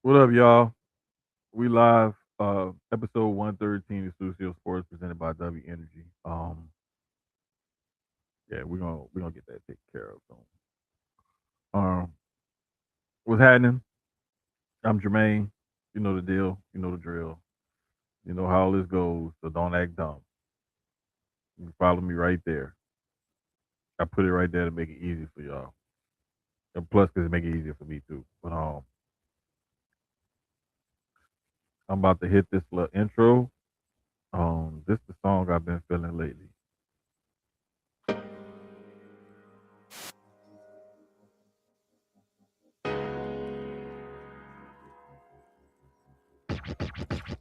What up, y'all? We live, episode 113 of Studio Sports presented by Dubby Energy. Yeah, we're gonna get that taken care of soon. What's happening? I'm Jermaine. You know the deal. You know the drill. You know how all this goes. So don't act dumb. You can follow me right there. I put it right there to make it easy for y'all. And plus, because it make it easier for me too. But I'm about to hit this little intro. This the song I've been feeling lately.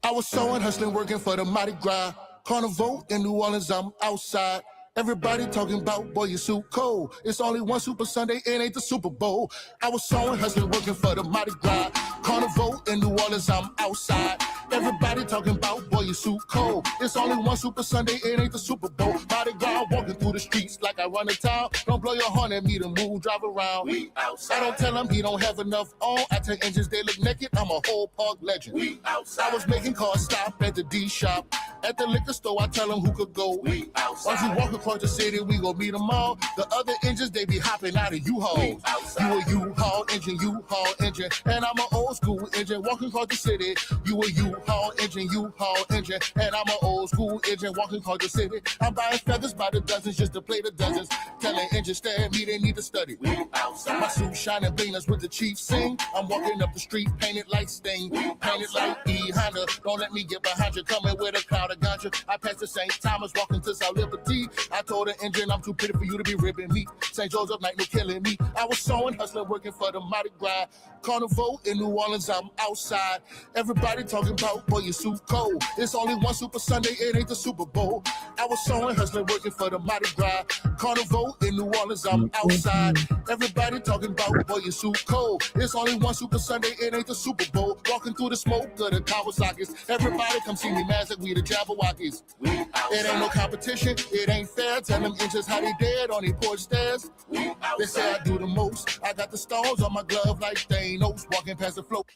I was sewing, hustling, working for the Mardi Gras. Carnival in New Orleans, I'm outside. Everybody talking about, boy, you so cold. It's only one Super Sunday, it ain't the Super Bowl. I was sewing, hustling, working for the Mardi Gras. Carnival in New Orleans, I'm outside. Everybody talking about, boy, you so cold. It's only one Super Sunday, it ain't the Super Bowl. Mardi Gras, walking through the streets like I run the town. Don't blow your horn at me to move, drive around. We outside. I don't tell him he don't have enough on. I tell engines they look naked, I'm a whole park legend. We outside. I was making cars stop at the D shop. At the liquor store, I tell them who could go. We outside. Once we walk across the city, we gon' meet them all. The other engines, they be hopping out of U-Haul. You a U-Haul engine, U-Haul engine. And I'm an old school engine walking across the city. You a U-Haul engine, U-Haul engine. And I'm an old school engine walking across the city. I'm buying feathers by the dozens just to play the dozens. Telling engines stare at me, they need to study. We outside. My suit shining bangers with the chief sing. I'm walking up the street, painted like Sting. Painted like E. Honda. Don't let me get behind you, coming with a crowd of ganja. I passed the St. Thomas, walking to South Liberty. I told the engine I'm too pretty for you to be ripping me. St. Joseph night, no killing me. I was sewing, hustling, working for the Mardi Gras. Carnival in New Orleans, I'm outside. Everybody talking about, boy, you so cold. It's only one Super Sunday, it ain't the Super Bowl. I was sewing, hustling, working for the Mardi Gras. Carnival in New Orleans, I'm outside. Everybody talking about, boy, you so cold. It's only one Super Sunday, it ain't the Super Bowl. Walking through the smoke of the Kawasaki's. Everybody come see me, magic, we the Jabberwockies. It ain't no competition, it ain't fair. Tell them inches how they dead on their porch stairs. They say I do the most. I got the stones on my glove like Thanos, walking past the float.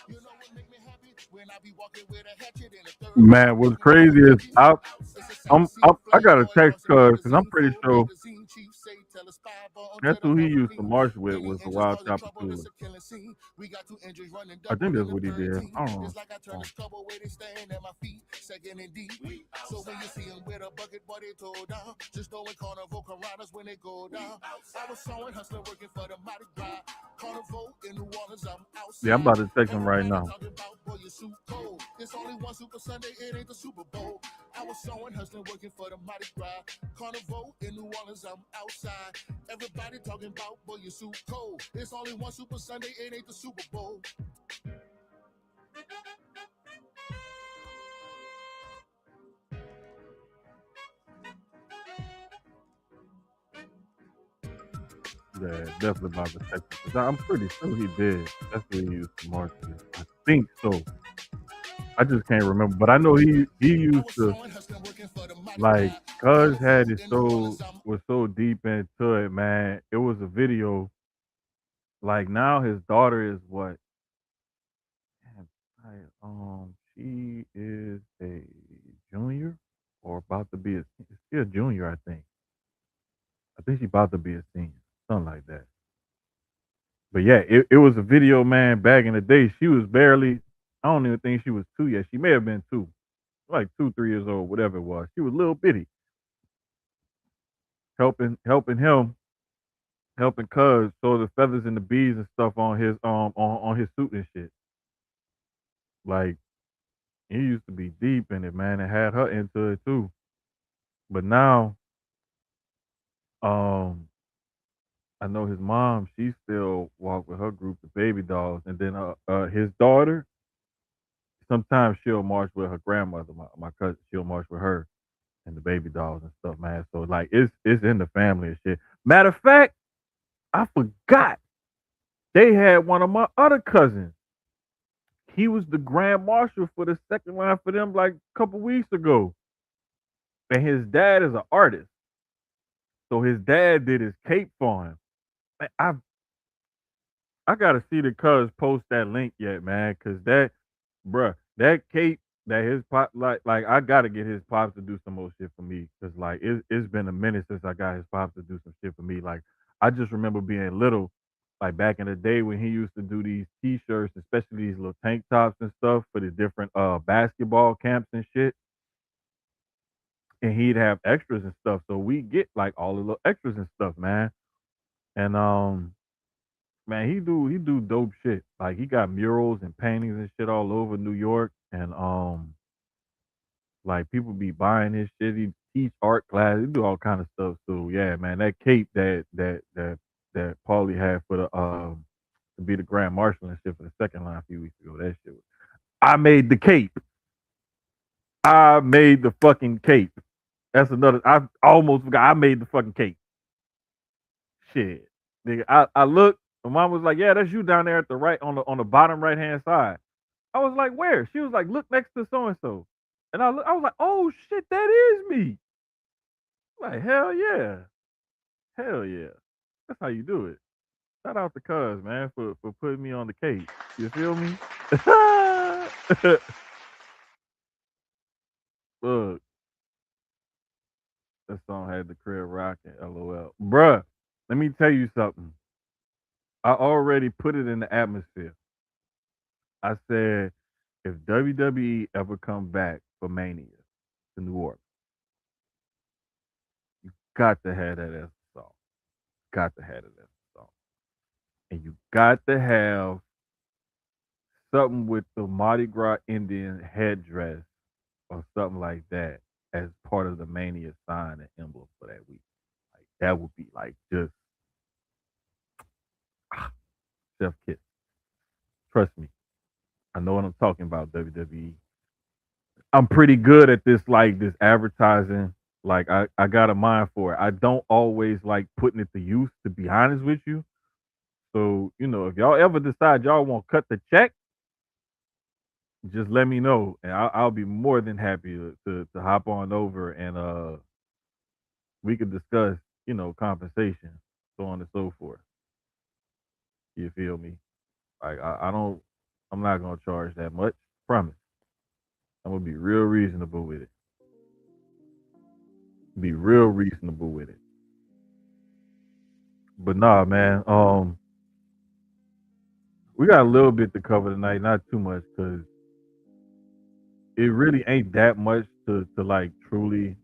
You know what make me happy? When I be walking with a hatchet in a third. Man, what's crazy is I got a text because I'm pretty sure that's who he used to march with was the Wild Chopper. We got two injuries running I think double that's in the what he did. 13. I don't know. It's like I turn this trouble where they stand at my feet, second and deep. So when you see them with a bucket, boy, they toe down. Just throwing carnival caranas when they go down. I was sewing, hustling, working for the Mardi Gras. Carnival in New Orleans, I'm outside. Yeah, I'm about to text him right now. Talking about, boy, you so cold. It's only one Super Sunday, it ain't the Super Bowl. I was sewing, hustling, working for the Mardi Gras. Carnival in New Orleans, I'm outside. Everybody talking about, boy, you so cold. It's only one Super Sunday, it ain't the Super Bowl. Yeah, definitely about to text him. 'Cause I'm pretty sure he did. That's what he used to march with. I think so. I just can't remember, but I know he used to like Cuz had it so was so deep into it, man. It was a video. Like now his daughter is what? Man, she is a junior or about to be she a junior, I think. I think she's about to be a senior, something like that. But yeah, it was a video, man, back in the day. She was barely, I don't even think she was two yet. She may have been two, like 2, 3 years old, whatever it was. She was little bitty, helping him, helping Cuz sew the feathers and the beads and stuff on his on his suit and shit. Like he used to be deep in it, man, and had her into it too. But now, um, I know his mom, she still walk with her group of baby dolls, and then his daughter, sometimes she'll march with her grandmother, my cousin. She'll march with her and the baby dolls and stuff, man. So like it's in the family and shit. Matter of fact, I forgot they had one of my other cousins. He was the grand marshal for the second line for them like a couple weeks ago. And his dad is an artist. So his dad did his cape for him. I I gotta see the cuz post that link yet, man, cause bruh, that cape that his pop like I gotta get his pops to do some more shit for me, cause like it's been a minute since I got his pops to do some shit for me. Like I just remember being little, like back in the day when he used to do these t-shirts, especially these little tank tops and stuff for the different basketball camps and shit, and he'd have extras and stuff. So we get like all the little extras and stuff, man. And man, he do dope shit. Like he got murals and paintings and shit all over New York, and like people be buying his shit. He teach art class. He do all kind of stuff. So yeah, man, that cape that Paulie had for the to be the grand marshal and shit for the second line a few weeks ago. That shit. I made the cape. I made the fucking cape. That's another. I almost forgot. I made the fucking cape. Shit, nigga. I looked. My mom was like, "Yeah, that's you down there at the right on the bottom right hand side." I was like, "Where?" She was like, "Look next to so and so." And I was like, "Oh shit, that is me!" Like, hell yeah, hell yeah. That's how you do it. Shout out to Cuz man for putting me on the case. You feel me? Look, that song had the crib rocking. LOL, bruh. Let me tell you something. I already put it in the atmosphere. I said, if WWE ever come back for Mania to New Orleans, got to have that as a song. Got to have it as a song. And you got to have something with the Mardi Gras Indian headdress or something like that as part of the Mania sign and emblem for that week. Like that would be like just chef kiss. Trust me, I know what I'm talking about. WWE. I'm pretty good at this, like this advertising. Like I got a mind for it. I don't always like putting it to use, to be honest with you. So if y'all ever decide y'all want to cut the check, just let me know, and I'll be more than happy to hop on over and we could discuss compensation, so on and so forth. You feel me? Like I don't, I'm not gonna charge that much. Promise. I'm gonna be real reasonable with it. Be real reasonable with it. But nah, man. We got a little bit to cover tonight, not too much, because it really ain't that much to like truly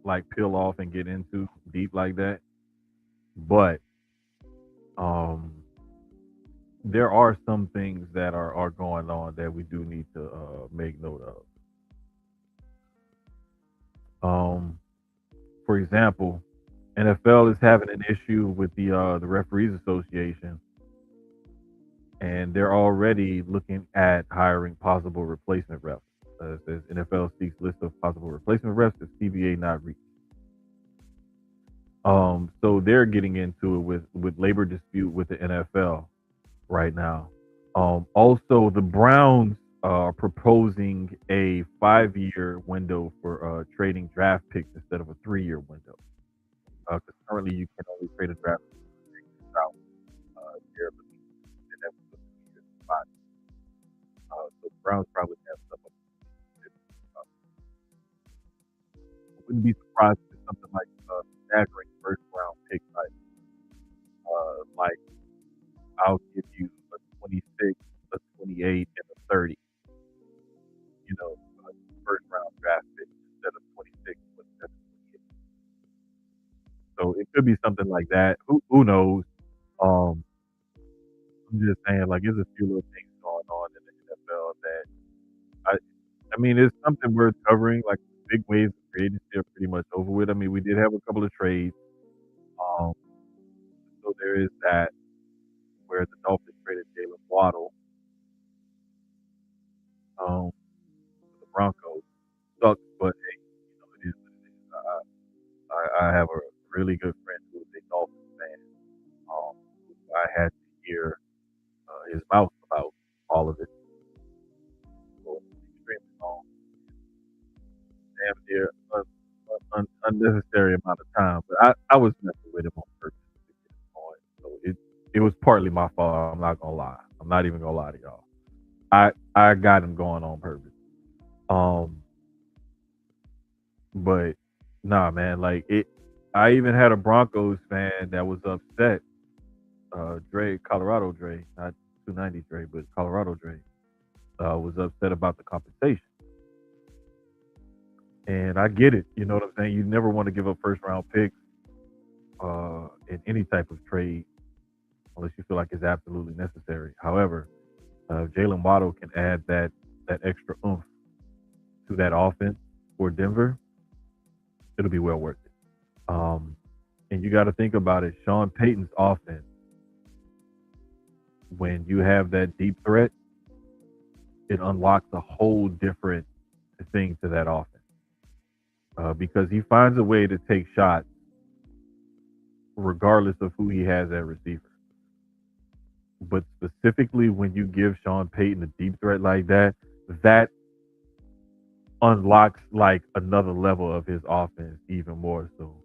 like peel off and get into deep like that. But um there are some things that are going on that we do need to make note of. For example, NFL is having an issue with the referees association, and they're already looking at hiring possible replacement refs. It says NFL seeks list of possible replacement refs if CBA not reached. So they're getting into it with labor dispute with the NFL right now. Also, the Browns are proposing a 5-year window for trading draft picks instead of a 3-year window. Because currently you can only trade a draft pick without they're looking at that for 3 years. So the Browns probably have some of it. I wouldn't be surprised if it's something like staggering first round pick like I'll give you a 26, a 28, and a 30. You know, first round draft pick instead of 26, but instead of 28. So it could be something like that. Who knows? Um, I'm just saying, like, there's a few little things going on in the NFL that I, I mean, it's something worth covering. Like, big waves of free agency are pretty much over with. I mean, we did have a couple of trades. Um, so there is that where the Dolphins traded Jalen Waddle to the Broncos. Sucks, but hey, it is what it is. I have a really good friend who is a Dolphins fan. I had to hear his mouth about all of it for an extremely long, damn near unnecessary amount of time. But I was messing with him on purpose to get him going. So it was partly my fault. I'm not gonna lie. I'm not even gonna lie to y'all. I got him going on purpose. Um, but nah, man, like it. I even had a Broncos fan that was upset. Dre, Colorado Dre, not 290 Dre, but Colorado Dre, was upset about the compensation. And I get it. You know what I'm saying? You never want to give up first round picks in any type of trade unless you feel like it's absolutely necessary. However, Jalen Waddle can add that extra oomph to that offense for Denver. It'll be well worth it. Um, and you got to think about it. Sean Payton's offense, when you have that deep threat, it unlocks a whole different thing to that offense because he finds a way to take shots regardless of who he has at receiver. But specifically, when you give Sean Payton a deep threat like that, that unlocks like another level of his offense even more so.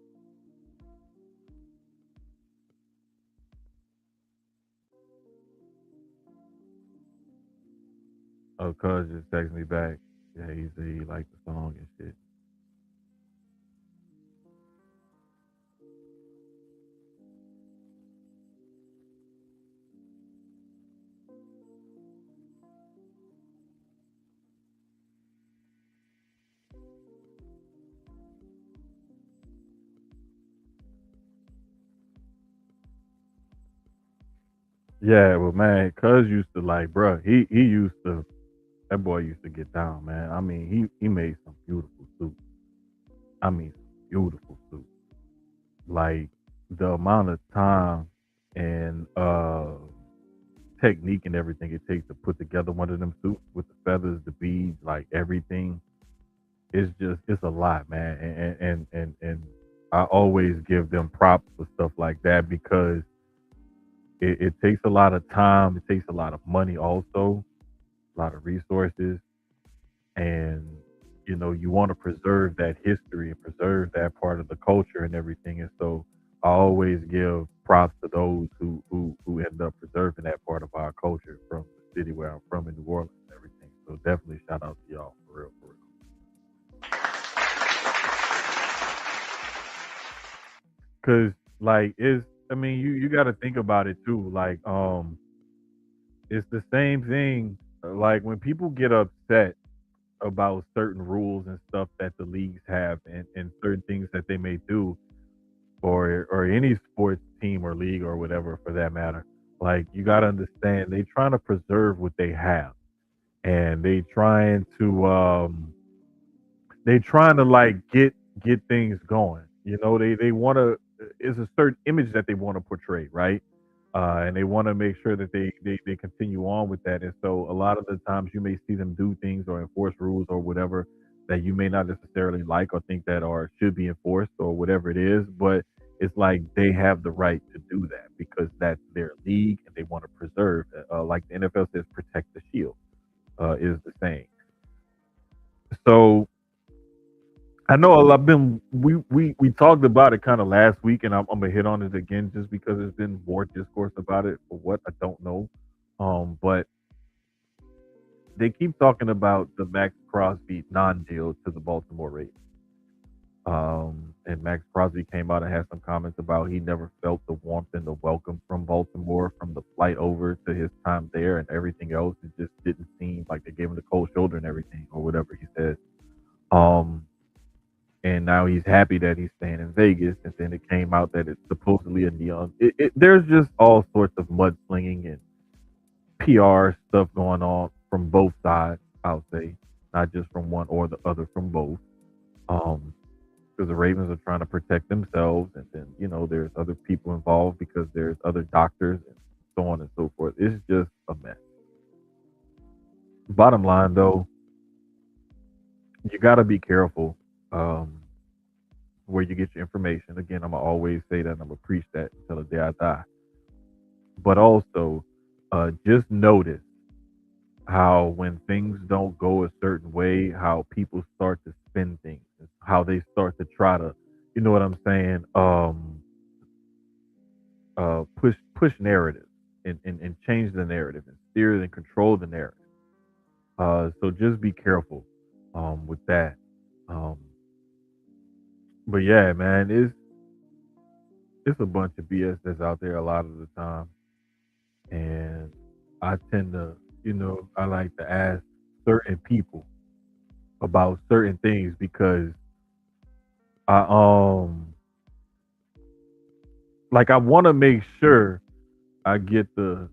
Oh, cuz just text me back. Yeah, he said he liked the song and shit. Yeah, but man, cuz used to like, bruh, he used to that boy used to get down, man. I mean, he made some beautiful suits. I mean, beautiful suits. Like the amount of time and technique and everything it takes to put together one of them suits with the feathers, the beads, like everything. It's a lot, man. And I always give them props for stuff like that because it takes a lot of time, it takes a lot of money also, a lot of resources, and you want to preserve that history and preserve that part of the culture and everything. And so I always give props to those who end up preserving that part of our culture from the city where I'm from in New Orleans and everything. So definitely shout out to y'all for real, for real. Cause like it's I mean you got to think about it too. Like it's the same thing. Like when people get upset about certain rules and stuff that the leagues have and certain things that they may do or any sports team or league or whatever for that matter. Like you got to understand they trying to preserve what they have and they trying to like get things going. They want to. It's a certain image that they want to portray, right? And they want to make sure that they continue on with that. And so a lot of the times you may see them do things or enforce rules or whatever that you may not necessarily like or think that or should be enforced or whatever it is. But it's like they have the right to do that because that's their league and they want to preserve. Like the NFL says, protect the shield is the saying. So I know I've been we talked about it kind of last week, and I'm gonna hit on it again just because there's been more discourse about it. For what I don't know, but they keep talking about the Max Crosby non-deal to the Baltimore Ravens. And Max Crosby came out and had some comments about he never felt the warmth and the welcome from Baltimore from the flight over to his time there and everything else. It just didn't seem like they gave him the cold shoulder and everything or whatever he said. Um, and now he's happy that he's staying in Vegas. And then it came out that it's supposedly a neon. There's just all sorts of mudslinging and PR stuff going on from both sides. I'll say, not just from one or the other, from both. Um, because the Ravens are trying to protect themselves, and then there's other people involved because there's other doctors and so on and so forth. It's just a mess. Bottom line, though, you got to be careful. Um, where you get your information. Again, I'm gonna always say that and I'm gonna preach that until the day I die. But also, just notice how when things don't go a certain way, how people start to spin things, how they start to try to, you know what I'm saying, push narratives and change the narrative and steer and control the narrative. So just be careful with that. Um, but yeah, man, it's a bunch of BS that's out there a lot of the time, and I tend to, I like to ask certain people about certain things because I like I want to make sure I get the.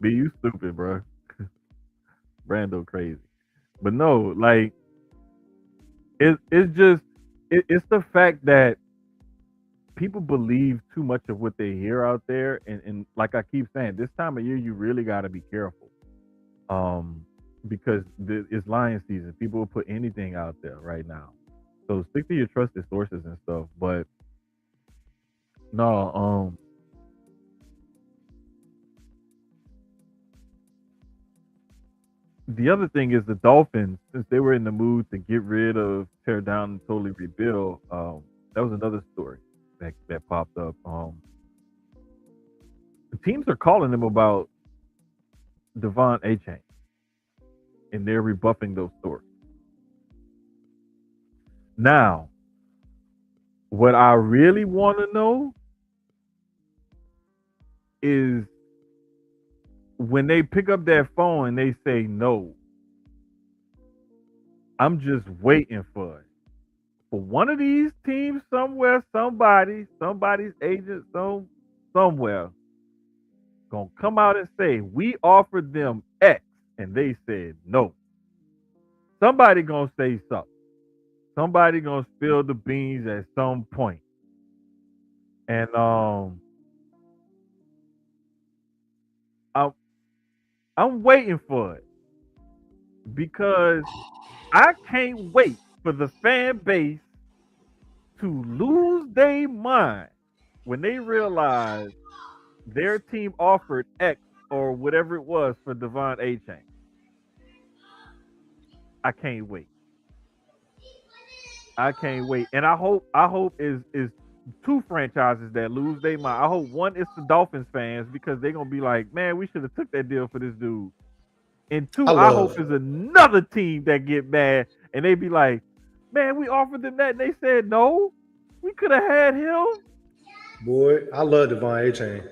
Be you stupid, bro. Brando crazy, but no, like it's just it's the fact that people believe too much of what they hear out there, and like I keep saying, this time of year you really got to be careful, um, because it's lion season. People will put anything out there right now, so stick to your trusted sources and stuff. But no, the other thing is the Dolphins, since they were in the mood to get rid of, tear down, and totally rebuild. That was another story that popped up. The teams are calling them about Devon Achane, and they're rebuffing those stories. Now, what I really want to know is when they pick up that phone and they say no, I'm just waiting for it. For one of these teams somewhere, somebody's agent, somewhere, gonna come out and say, we offered them X and they said no. Somebody gonna say something. Somebody gonna spill the beans at some point. And I'm I'm waiting for it because I can't wait for the fan base to lose their mind when they realize their team offered X or whatever it was for Devon Achane. I can't wait. I can't wait. And I hope is two franchises that lose their mind. I hope one is the Dolphins fans because they're gonna be like, man, we should have took that deal for this dude. And I two, I hope love is another team that get mad and they be like, man, we offered them that and they said no. We could have had him. boy. I love Devon A Chain.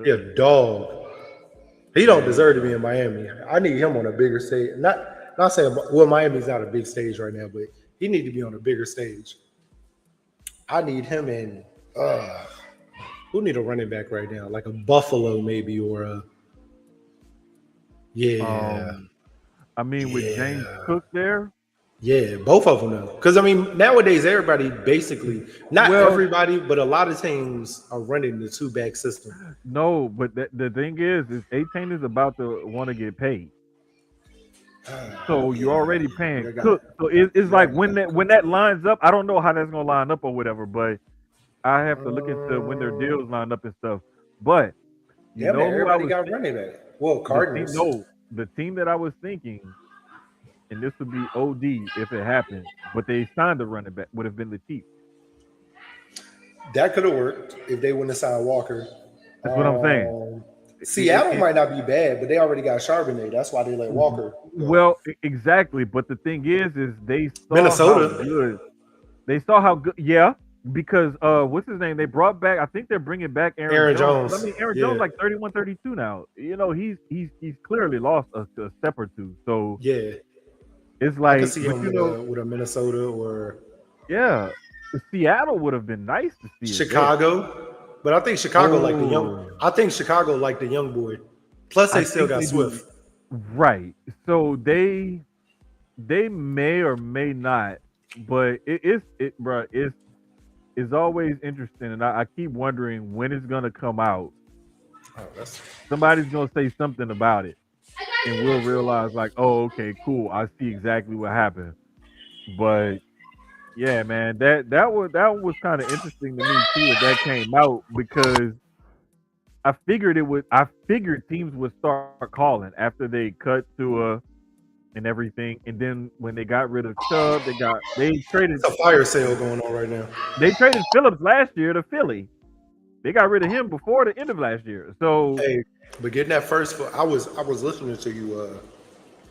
He a dog. He don't Man, deserve to be in Miami. I need him on a bigger stage. Not saying well, Miami's not a big stage right now, but he need to be on a bigger stage. I need him in. Who need a running back right now? Like a Buffalo maybe or a yeah, um, I mean, with James yeah, Cook there, yeah. Both of them though, because I mean nowadays everybody basically not well, everybody, but a lot of teams are running the two back system. no, but the thing is 18 is about to want to get paid. So you're Yeah, already paying they got Cook. So it's you like already when got. that lines up, I don't know how that's gonna line up or whatever, but I have to look into when their Um, deals line up and stuff. But you Damn know near who I everybody was got running back. Well, the team Cardinals. no, the team that I was thinking, and this would be OD if it happened, but they signed a running back would have been the Chiefs. That could have worked if they wouldn't have signed Walker. That's what I'm saying. Um, It, Seattle it, might not be bad, but they already got Charbonnet. That's why they let Walker go. well, exactly. But the thing is they saw how Minnesota, good they saw how good. Yeah, because what's his name? They brought back. I think they're bringing back Aaron Aaron Jones. I Jones. mean, Aaron Jones Yeah, like 31, 32 now. You know, he's clearly lost a step or two. So yeah. it's I could like, see but him you know, with a Minnesota or yeah, Seattle would have been nice to see it there. Chicago. But I think Chicago like the young. Oh, I think Chicago like the young boy. Plus, I they still think got they do. Swift. Right. So they may or may not, but bro. It's always interesting, and I keep wondering when it's gonna come out. Oh, that's Somebody's gonna say something about it, and we'll realize like, oh, okay, cool. I see exactly what happened. But yeah, man, that was kind of interesting to me too that came out because I figured teams would start calling after they cut to a and everything. And then when they got rid of Chubb, they traded It's a fire sale going on right now. Phillips last year to Philly. They got rid of him before the end of last year. So Hey, but getting that first, I was listening to you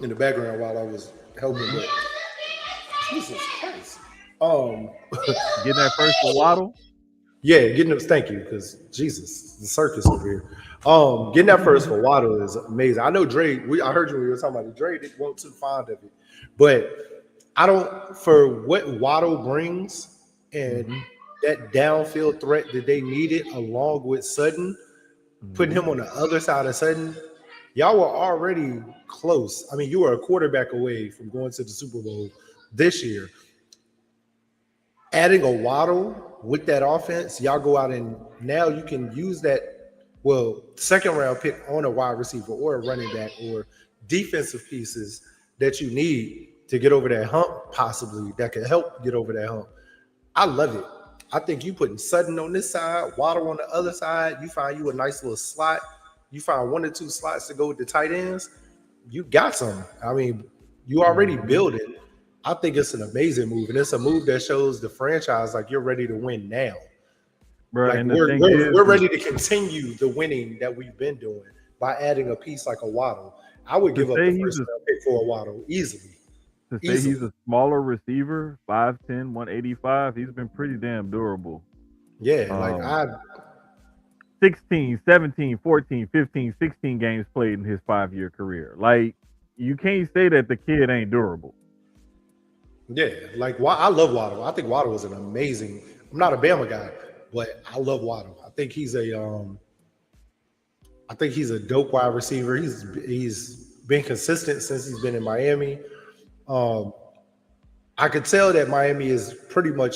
in the background while I was helping. But Jesus Christ, getting that first for Waddle. yeah, getting those. Thank you, because Jesus, the circus over here. Getting that first for Waddle is amazing. I know Dre. I heard you when you were talking about it. Dre didn't want too fond of it, but I don't. For what Waddle brings and that downfield threat that they needed, along with Sutton, putting him on the other side of Sutton, y'all were already close. I mean, you were a quarterback away from going to the Super Bowl this year. Adding a Waddle with that offense, y'all go out and now you can use that, second round pick on a wide receiver or a running back or defensive pieces that you need to get over that hump, possibly, that could help get over that hump. I love it. I think you putting Sutton on this side, Waddle on the other side. You find you a nice little slot. You find 1 or 2 slots to go with the tight ends. You got some. I mean, you already building. I think it's an amazing move, and it's a move that shows the franchise like you're ready to win now. Bro, Like and we're ready to continue the winning that we've been doing by adding a piece like a Waddle. I would give up the first round pick for a Waddle easily. To say he's a smaller receiver, 5'10", 185, he's been pretty damn durable. Yeah, 16, 17, 14, 15, 16 games played in his 5-year career. Like, you can't say that the kid ain't durable. Yeah, like I love Waddle. I think Waddle is an amazing. I'm not a Bama guy, but I love Waddle. I think he's a dope wide receiver. He's been consistent since he's been in Miami. I could tell that Miami is pretty much,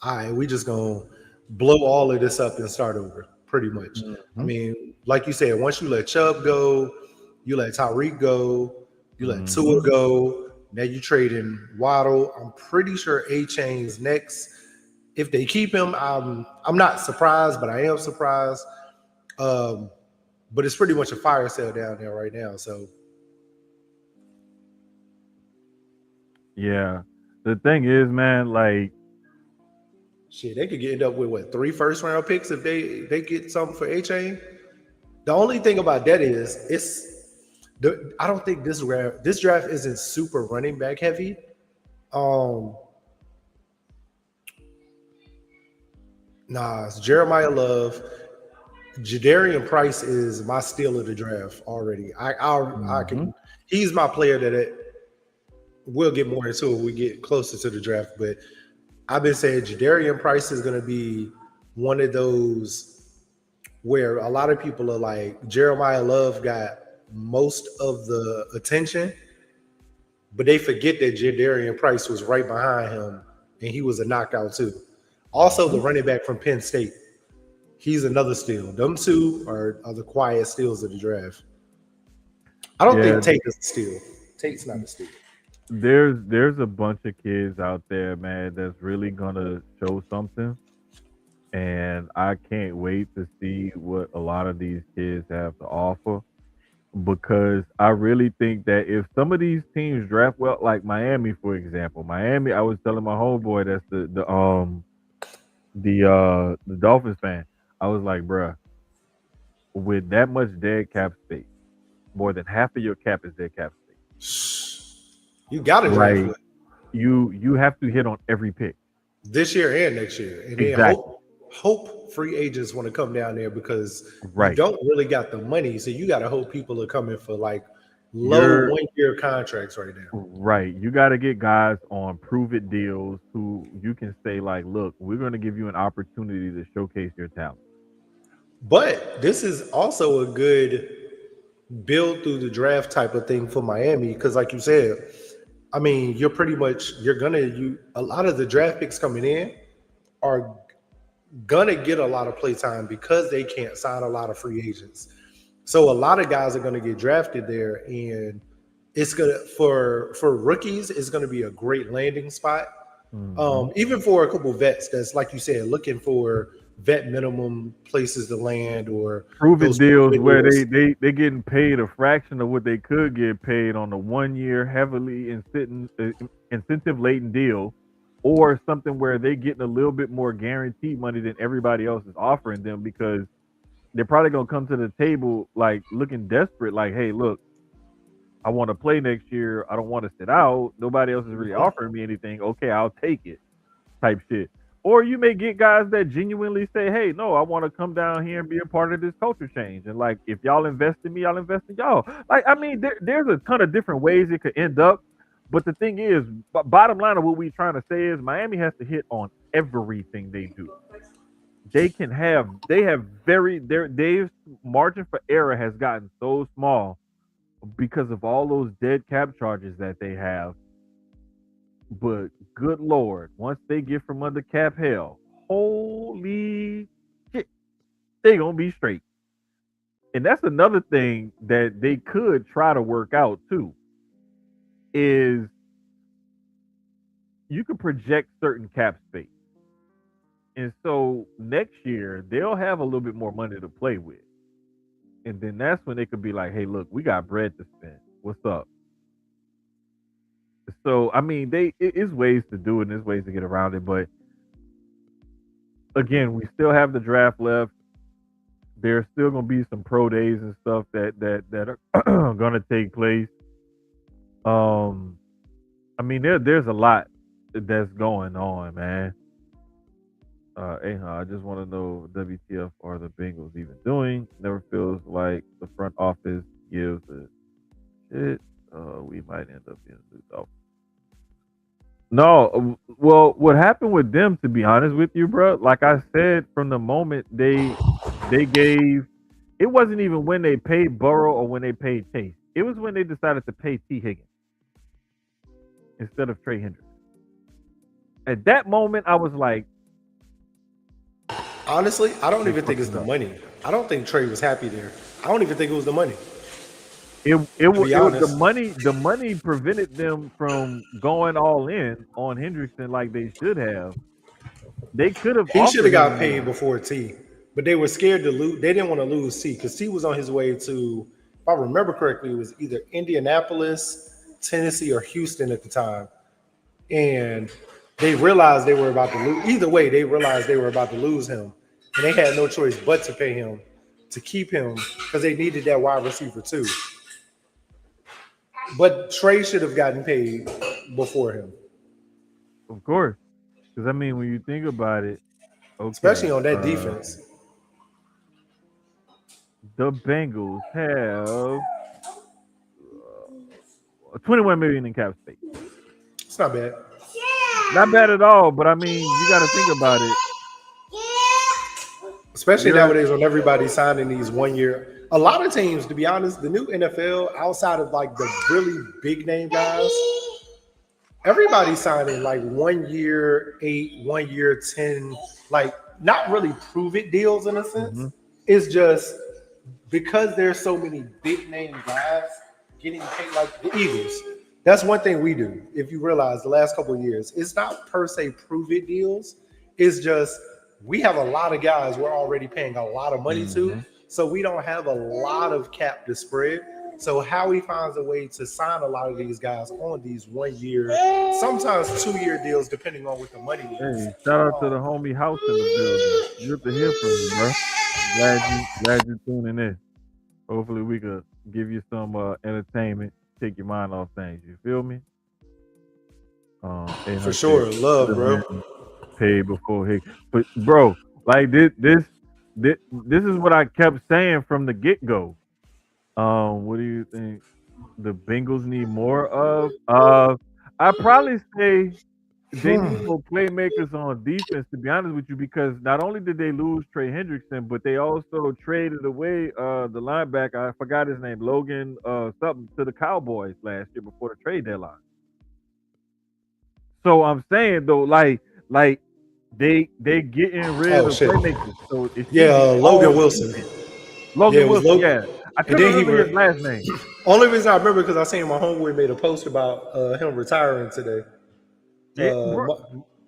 all right, we just gonna blow all of this up and start over, pretty much. I mean, like you said, once you let Chubb go, you let Tyreek go, you let Tua go. Now you trade in Waddle. I'm pretty sure A-Chain's next. If they keep him, I'm not surprised, but I am surprised. But it's pretty much a fire sale down there right now. So yeah, the thing is, man, like, shit, they could end up with 3 first-round picks if they get something for A-Chain. The only thing about that is I don't think this draft isn't super running back heavy. It's Jeremiah Love. Jadarian Price is my steal of the draft already. I can. He's my player that we'll get more into it when we get closer to the draft. But I've been saying Jadarian Price is going to be one of those where a lot of people are like, Jeremiah Love got most of the attention, but they forget that Jadarian Price was right behind him, and he was a knockout too. Also, the running back from Penn State, he's another steal. Them two are the quiet steals of the draft. I don't think Tate is a steal. Tate's not a steal. There's a bunch of kids out there, man, that's really gonna show something, and I can't wait to see what a lot of these kids have to offer. Because I really think that if some of these teams draft well, like Miami, for example, I was telling my homeboy that's the Dolphins fan, I was like, bruh, with that much dead cap space, more than half of your cap is dead cap space. You got to draft like, you have to hit on every pick this year and next year, and then hope free agents want to come down there because you don't really got the money, so you got to hope people are coming for like low 1-year contracts right now. Right, you got to get guys on prove-it deals who you can say like, look, we're going to give you an opportunity to showcase your talent. But this is also a good build through the draft type of thing for Miami because, like you said, I mean, a lot of the draft picks coming in are gonna get a lot of play time because they can't sign a lot of free agents. So a lot of guys are gonna get drafted there, and it's gonna for rookies, it's gonna be a great landing spot. Even for a couple vets that's, like you said, looking for vet minimum places to land or Prove it those deals where deals. they getting paid a fraction of what they could get paid on a 1 year heavily incentive laden deal, or something where they getting a little bit more guaranteed money than everybody else is offering them, because they're probably gonna come to the table like looking desperate, like, hey, look, I want to play next year. I don't want to sit out. Nobody else is really offering me anything. Okay, I'll take it, type shit. Or you may get guys that genuinely say, hey, no, I want to come down here and be a part of this culture change. And like, if y'all invest in me, I'll invest in y'all. Like, I mean, there's a ton of different ways it could end up. But the thing is, bottom line of what we're trying to say is Miami has to hit on everything they do. They have Dave's margin for error has gotten so small because of all those dead cap charges that they have. But good Lord, once they get from under cap hell, holy shit, they gonna be straight. And that's another thing that they could try to work out too, is you can project certain cap space. And so next year they'll have a little bit more money to play with. And then that's when they could be like, hey, look, we got bread to spend. What's up? So I mean, it's ways to do it, and there's ways to get around it. But again, we still have the draft left. There's still gonna be some pro days and stuff that are gonna take place. I mean, there's a lot that's going on, man. I just want to know, WTF are the Bengals even doing? Never feels like the front office gives a shit. We might end up being sued. Oh. No, well, what happened with them, to be honest with you, bro, like I said, from the moment they gave, it wasn't even when they paid Burrow or when they paid Chase. It was when they decided to pay T. Higgins instead of Trey Hendricks. At that moment, I was like, honestly, I don't even think it's the money. I don't think Trey was happy there. I don't even think it was the money. It was the money. The money prevented them from going all in on Hendrickson like they should have. They could have. He should have got paid before T, but they were scared to lose. They didn't want to lose T because T was on his way to, if I remember correctly, it was either Indianapolis, Tennessee, or Houston at the time, and they realized they were about to lose. Either way, they realized they were about to lose him, and they had no choice but to pay him to keep him because they needed that wide receiver too. But Trey should have gotten paid before him. Of course. Because, I mean, when you think about it, okay, especially on that defense, the Bengals have $21 million in cap space. It's not bad. Not bad at all, but I mean, you got to think about it. Especially nowadays when everybody's signing these 1 year. A lot of teams, to be honest, the new NFL, outside of like the really big name guys, everybody's signing like 1 year 8, 1 year 10, like not really prove it deals in a sense. Mm-hmm. It's just because there's so many big name guys getting paid, like the Eagles. That's one thing we do. If you realize the last couple of years, it's not per se prove it deals. It's just we have a lot of guys we're already paying a lot of money to. So we don't have a lot of cap to spread. So Howie finds a way to sign a lot of these guys on these 1 year, sometimes 2 year deals, depending on what the money is. Hey, shout out to the homie House in the building. Good to hear from you, bro. Glad you're tuning in. Hopefully we could give you some entertainment, take your mind off things. You feel me? For sure, love, bro. Paid before he, but bro, like this is what I kept saying from the get-go. What do you think the Bengals need more of? I probably say they need more playmakers on defense, to be honest with you, because not only did they lose Trey Hendrickson, but they also traded away the linebacker, I forgot his name, Logan something, to the Cowboys last year before the trade deadline. So I'm saying though, like they getting rid of playmakers. So it's Logan Wilson. Logan Wilson, yeah. I couldn't remember his last name. Only reason I remember because I seen my homeboy made a post about him retiring today.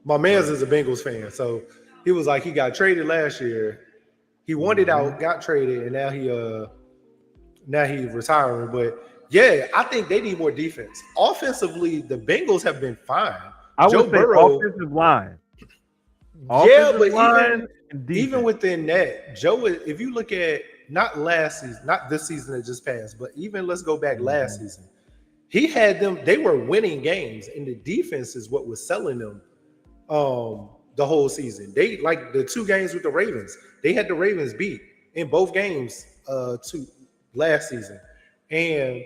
My man's is a Bengals fan, so he was like he got traded last year. He wanted out, got traded, and now he retiring. But yeah, I think they need more defense. Offensively, the Bengals have been fine. I Joe would say Burrow, offensive line. yeah, Offensive but line and even defense. within that, Joe, if you look at not last season, not this season that just passed, but even let's go back last season, he had them. They were winning games, and the defense is what was selling them. The whole season. They like the 2 games with the Ravens. They had the Ravens beat in both games last season. And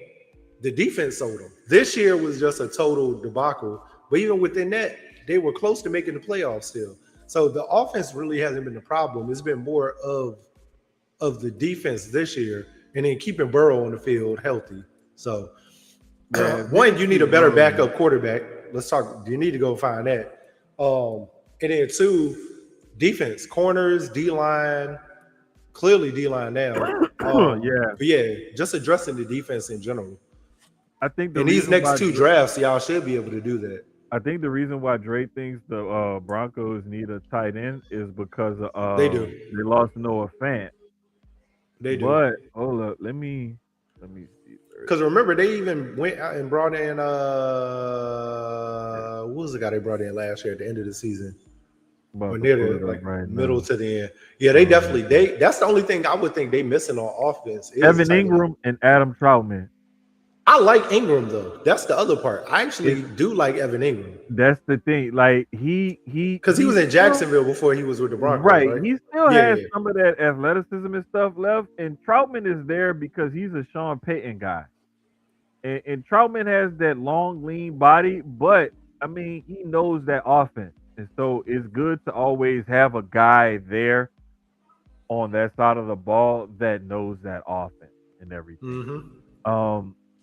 the defense sold them. This year was just a total debacle. But even within that, they were close to making the playoffs still. So the offense really hasn't been the problem. It's been more of the defense this year and then keeping Burrow on the field healthy. So one, you need a better backup quarterback. Let's talk. You need to go find that. And then 2, defense, corners, D-line, clearly D-line now. But yeah, just addressing the defense in general. I think in these next 2 drafts, y'all should be able to do that. I think the reason why Dre thinks the Broncos need a tight end is because they do. They lost Noah Fant. They do. But hold up, let me see. Because remember, they even went out and brought in what was the guy they brought in last year at the end of the season? Or near the middle to the end. Yeah, they definitely that's the only thing I would think they missing on offense. Evan Ingram and Adam Troutman. I like Ingram though. That's the other part. I actually do like Evan Ingram. That's the thing. Like he because he was in Jacksonville before he was with the Broncos. Right. He still has some of that athleticism and stuff left. And Troutman is there because he's a Sean Payton guy. And Troutman has that long, lean body, but I mean, he knows that offense. And so it's good to always have a guy there on that side of the ball that knows that offense and everything.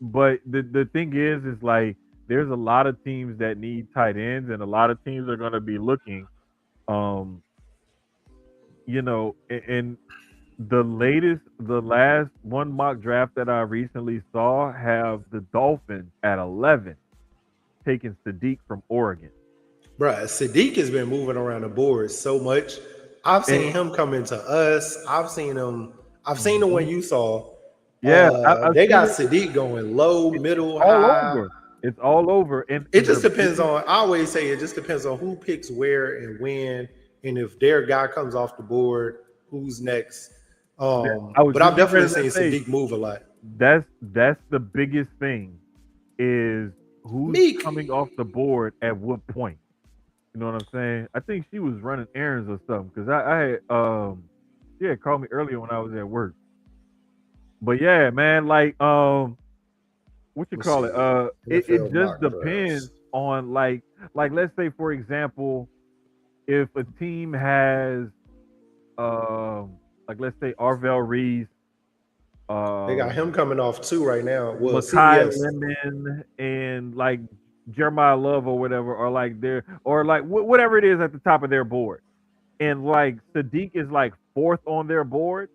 But the thing is like there's a lot of teams that need tight ends, and a lot of teams are going to be looking, and the last one mock draft that I recently saw have the Dolphins at 11 taking Sadiq from Oregon. Bruh, Sadiq has been moving around the board so much. I've seen him come into us. I've seen the one you saw. Yeah, they got Sadiq going low, middle, high. Over. It's all over. And it just depends on, I always say it just depends on who picks where and when, and if their guy comes off the board, who's next. But I've definitely seen Sadiq move a lot. That's the biggest thing is who's coming off the board at what point. You know what I'm saying? I think she was running errands or something because I she had called me earlier when I was at work. But yeah, man, like what you call it? It just depends on like let's say for example, if a team has like let's say Arvell Reese. They got him coming off too right now. Well, Makai Lemon and like Jeremiah Love or whatever, or like whatever it is at the top of their board, and like Sadiq is like 4th on their board,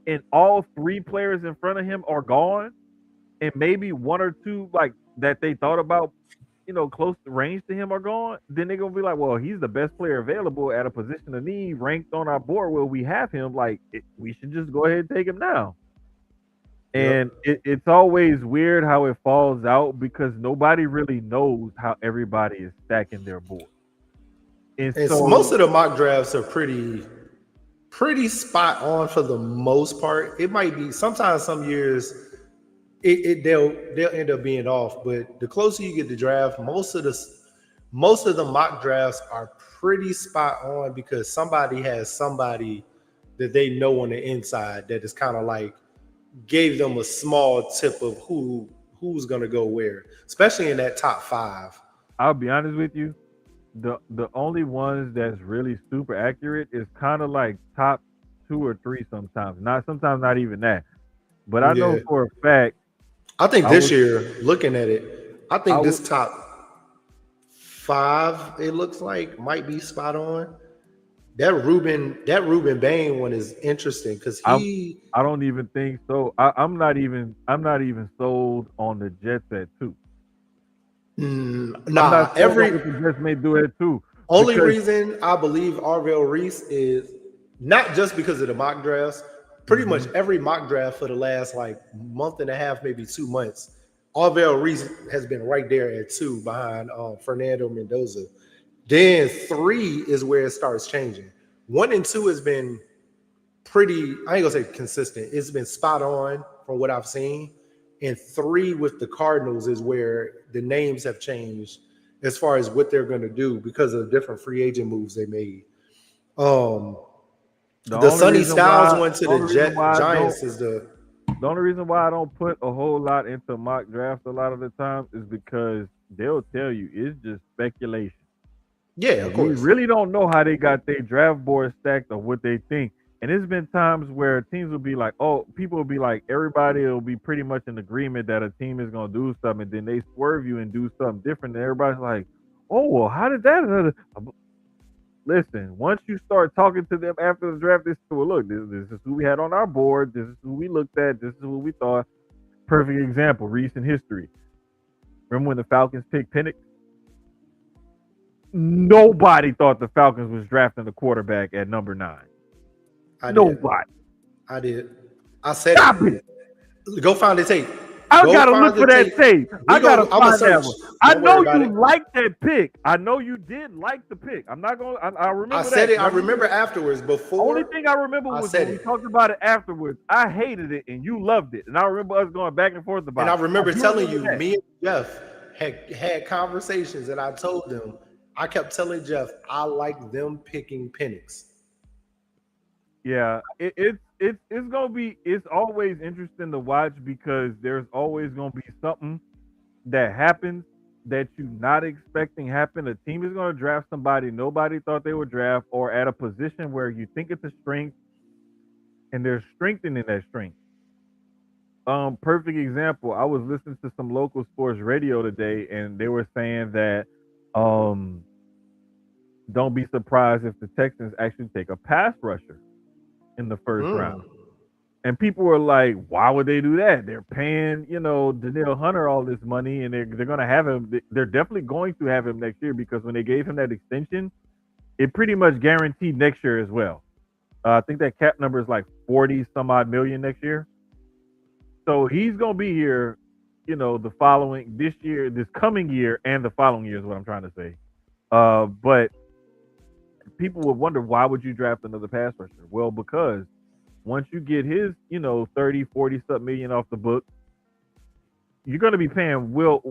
and all 3 players in front of him are gone, and maybe 1 or 2 like that they thought about, close to range to him are gone, then they're gonna be like, well, he's the best player available at a position of need, ranked on our board where we have him. Like we should just go ahead and take him now. And it's always weird how it falls out because nobody really knows how everybody is stacking their board. And so most of the mock drafts are pretty spot on for the most part. It might be sometimes some years they'll end up being off, but the closer you get to draft, most of the mock drafts are pretty spot on because somebody has somebody that they know on the inside that is kind of like gave them a small tip of who's gonna go where, especially in that top 5. I'll be honest with you, the only ones that's really super accurate is kind of like top 2 or 3 sometimes. Sometimes not even that. But I know for a fact. I think this year, looking at it, I think this top 5, it looks like, might be spot on. That Ruben Bain one is interesting because I don't even think so. I'm not even sold on the Jets at 2. Every the Jets may do it too. Only because reason I believe Arvell Reese is not just because of the mock drafts. Pretty much every mock draft for the last like month and a half, maybe 2 months, Arvell Reese has been right there at 2 behind Fernando Mendoza. Then 3 is where it starts changing. 1 and 2 has been pretty, I ain't gonna say consistent. It's been spot on from what I've seen. And 3 with the Cardinals is where the names have changed as far as what they're going to do because of different free agent moves they made. The Sonny Styles went to the Giants is the only reason why I don't put a whole lot into mock drafts a lot of the time is because they'll tell you it's just speculation. Yeah, of course. We really don't know how they got their draft board stacked or what they think. And there's been times where teams will be like, oh, people will be like, everybody will be pretty much in agreement that a team is going to do something. And then they swerve you and do something different. And everybody's like, oh, well, how did that? Listen, once you start talking to them after the draft, this well, look, this is who we had on our board. This is who we looked at. This is who we thought. Perfect example, recent history. Remember when the Falcons picked Penix? Nobody thought the Falcons was drafting the quarterback at number 9. Nobody. I did. I said Stop it. Go find the tape. I gotta look for that tape. I gotta find that one. I know you liked that pick. I know you did like the pick. I'm not gonna. I remember. I said it. I remember afterwards. Before. Only thing I remember was when we talked about it afterwards. I hated it and you loved it, and I remember us going back and forth about it. And I remember telling you, me and Jeff had conversations, and I told them, I kept telling Jeff, I like them picking Penix. Yeah, it's gonna be. It's always interesting to watch because there's always gonna be something that happens that you're not expecting happen. A team is gonna draft somebody nobody thought they would draft, or at a position where you think it's a strength, and they're strengthening that strength. Perfect example. I was listening to some local sports radio today, and they were saying that don't be surprised if the Texans actually take a pass rusher in the first round. And people were like, why would they do that? They're paying, Danielle Hunter all this money, and they're going to have him. They're definitely going to have him next year because when they gave him that extension, it pretty much guaranteed next year as well. I think that cap number is like 40 some odd million next year. So he's going to be here, this coming year and the following year is what I'm trying to say. But people would wonder, why would you draft another pass rusher? Well, because once you get his, 30, 40 something million off the book, you're going to be paying Will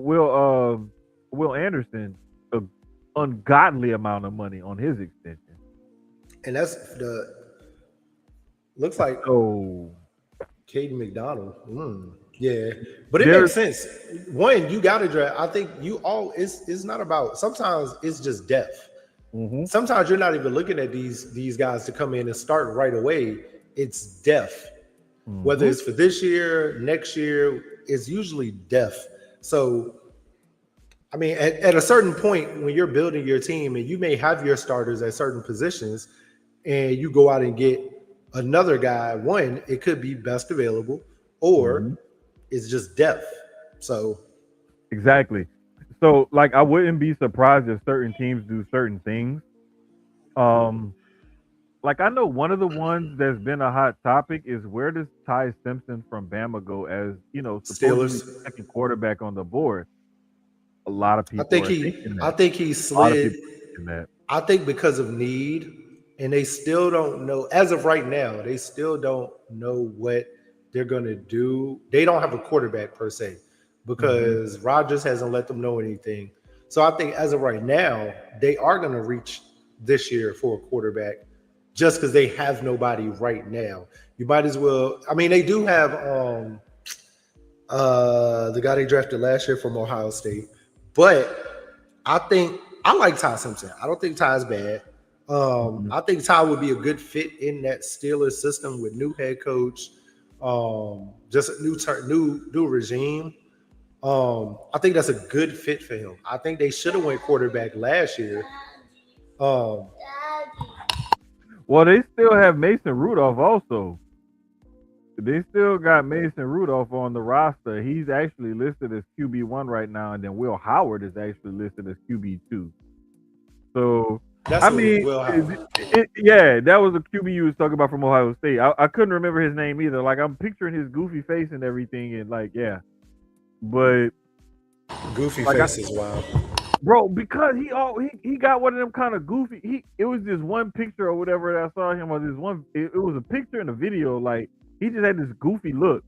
Anderson an ungodly amount of money on his extension. And that's looks like Caden McDonald. Yeah, but it makes sense. One, you got to draft. I think it's not about, sometimes it's just depth. Sometimes you're not even looking at these guys to come in and start right away. It's depth. Whether it's for this year, next year, it's usually depth. So, I mean, at a certain point when you're building your team and you may have your starters at certain positions and you go out and get another guy, one, it could be best available, or it's just depth. So exactly. So, like, I wouldn't be surprised if certain teams do certain things. Like, I know one of the ones that's been a hot topic is, where does Ty Simpson from Bama go as, Steelers second quarterback on the board? A lot of people. I think he slid. I think because of need, and they still don't know as of right now. They still don't know what they're gonna do. They don't have a quarterback per se, because Rodgers hasn't let them know anything. So I think as of right now, they are going to reach this year for a quarterback just because they have nobody right now. You might as well. I mean, they do have the guy they drafted last year from Ohio State, but I think I like Ty Simpson. I don't think Ty's bad. I think Ty would be a good fit in that Steelers system with new head coach, just a new regime. I think that's a good fit for him. I think they should have went quarterback last year. Well, they still have Mason Rudolph also. They still got Mason Rudolph on the roster. He's actually listed as QB1 right now, and then Will Howard is actually listed as QB2. So That's I what mean, Will Howard. yeah, that was a QB you was talking about from Ohio State. I couldn't remember his name either. Like I'm picturing his goofy face and everything, and like yeah, but Goofy like face is wild. bro, because he got one of them kind of goofy. It was this one picture or whatever that I saw him on this one. It was a picture and a video. Like he just had this goofy look.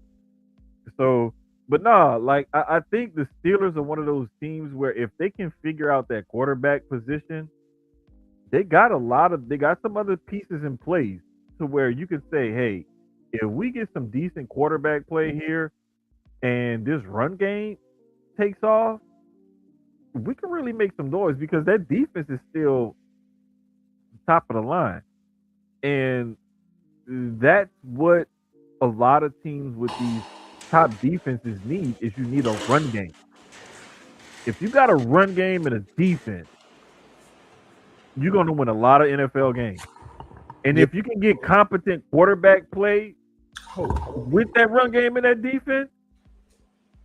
So, but nah, like I think the Steelers are one of those teams where if they can figure out that quarterback position, they got some other pieces in place to where you can say, hey, if we get some decent quarterback play here and this run game takes off, we can really make some noise because that defense is still top of the line. And that's what a lot of teams with these top defenses need is you need a run game. If you got a run game and a defense, you're going to win a lot of NFL games. And Yep. if you can get competent quarterback play with that run game and that defense,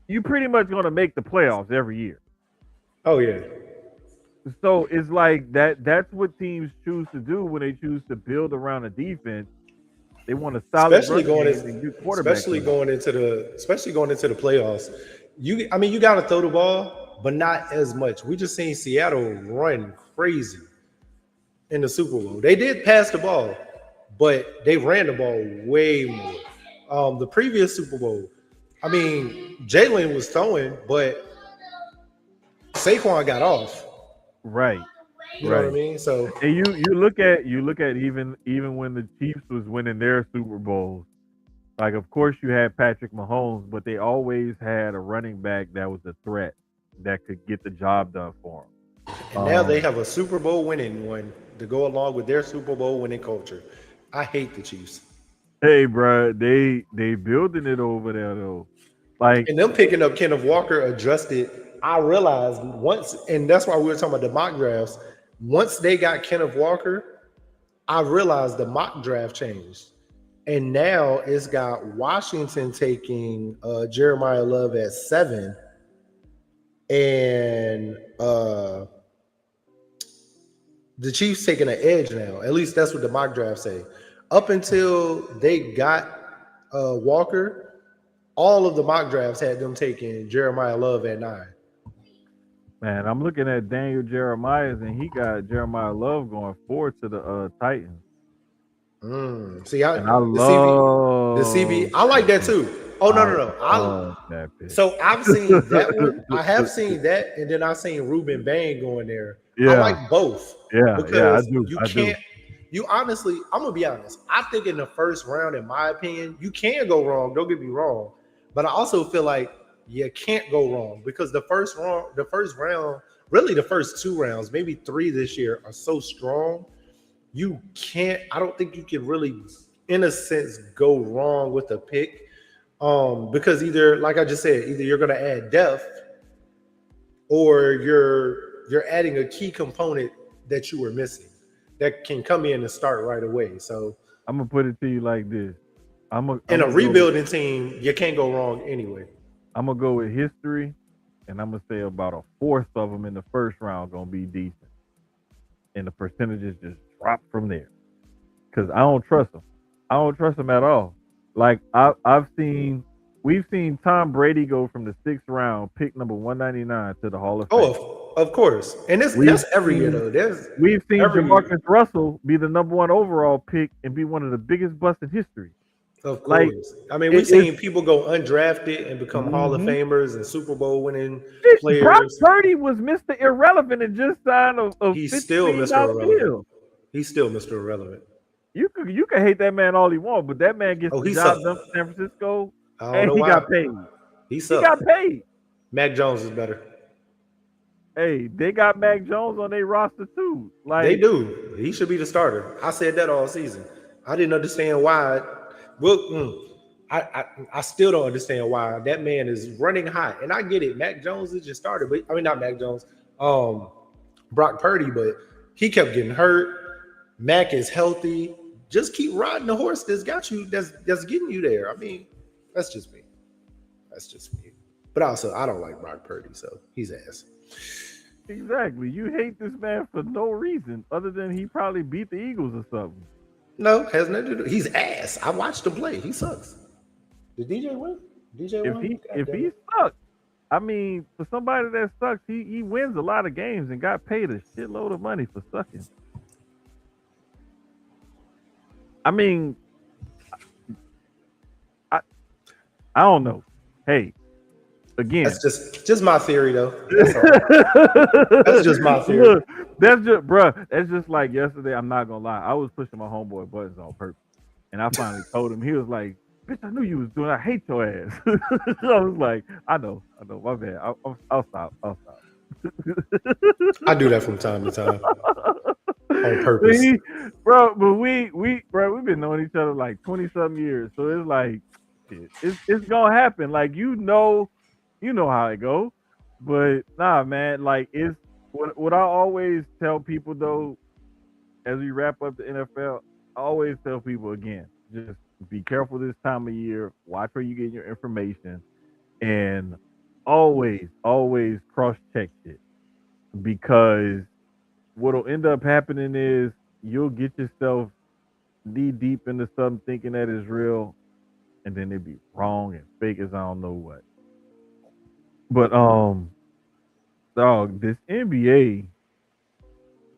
you're pretty much going to make the playoffs every year. Oh yeah. So it's like that's what teams choose to do when they choose to build around a defense. They want a solid Especially run going game and good quarterback especially play. going into the playoffs. I mean, you got to throw the ball, but not as much. We just seen Seattle run crazy in the Super Bowl. They did pass the ball, but they ran the ball way more. The previous Super Bowl, I mean, Jalen was throwing, but Saquon got off. Right. You know what I Right. mean? So And you look at even when the Chiefs was winning their Super Bowls, like of course you had Patrick Mahomes, but they always had a running back that was a threat that could get the job done for them. and now they have a Super Bowl winning one to go along with their Super Bowl winning culture. I hate the Chiefs. Hey, bro, they building it over there though. Like, And them picking up Kenneth Walker adjusted. I realized once, and that's why we were talking about the mock drafts. Once they got Kenneth Walker, I realized the mock draft changed. And now it's got Washington taking Jeremiah Love at 7 and the Chiefs taking an edge now. At least that's what the mock draft say. Up until they got Walker, all of the mock drafts had them taking Jeremiah Love at 9. man, I'm looking at Daniel Jeremiah's and he got Jeremiah Love going forward to the Titans. See, And I the CB, I like that too. Oh no. love that pick. So I've seen that one. I have seen that, and then I've seen Ruben Bain going there. I Yeah. like both. Yeah, I do. You I do. can't. You honestly, I'm gonna be honest. I think in the first round, in my opinion, you can go wrong. Don't get me wrong, but I also feel like you can't go wrong because the first round, really the first 2 rounds, maybe 3 this year, are so strong. You can't. I don't think you can really, in a sense, go wrong with a pick. Because either, like I just said, either you're going to add depth or you're adding a key component that you were missing that can come in and start right away. So I'm gonna put it to you like this. in a rebuilding team, you can't go wrong anyway. I'm gonna go with history, and I'm gonna say about a fourth of them in the first round gonna be decent, and the percentages just drop from there. Cause I don't trust them. I don't trust them at all. Like we've seen Tom Brady go from the 6th round, pick number 199 to the Hall of Fame. Oh, of course. And that's every year though. We've seen every Jamarcus Russell be the number 1 overall pick and be one of the biggest busts in history. Of course. Like, I mean, we've seen people go undrafted and become Hall of Famers and Super Bowl winning players. Brock Purdy was Mr. Irrelevant and just signed a He's still $50 Mr. million Irrelevant. deal. He's still Mr. Irrelevant. You can hate that man all he wants, but that man gets the job done for San Francisco, and he got paid. He got paid. Mac Jones is better. Hey, they got Mac Jones on their roster too. Like they do. He should be the starter. I said that all season. I didn't understand why. Well, I still don't understand why that man is running hot. And I get it. Mac Jones is just starter, but I mean not Mac Jones. Brock Purdy, but he kept getting hurt. Mac is healthy. Just keep riding the horse that's got you. That's getting you there. I mean, that's just me. That's just me. But also, I don't like Brock Purdy, so he's ass. Exactly. You hate this man for no reason other than he probably beat the Eagles or something. No, has nothing to do. He's ass. I watched him play. He sucks. Did DJ win? DJ If won? he God if damn he it. sucks, I mean, for somebody that sucks, he wins a lot of games and got paid a shitload of money for sucking. I mean, I I don't know. Hey, again. That's just my theory though. That's all. That's just my theory. Look, that's just, bruh. That's just like yesterday. I'm not gonna lie. I was pushing my homeboy buttons on purpose, and I finally told him. He was like, "Bitch, I knew you was doing. I hate your ass." I was like, I know. My bad. I'll stop. I'll stop." I do that from time to time on purpose. See, bro, but bro, we've been knowing each other like 20 something years, so it's like, shit, it's gonna happen. Like you know how it go. But nah, man, like it's what I always tell people though, as we wrap up the NFL, I always tell people again, just be careful this time of year, watch where you get your information, and always cross check it. Because what'll end up happening is you'll get yourself knee deep into something thinking that is real, and then it be wrong and fake as I don't know what. But dog, this NBA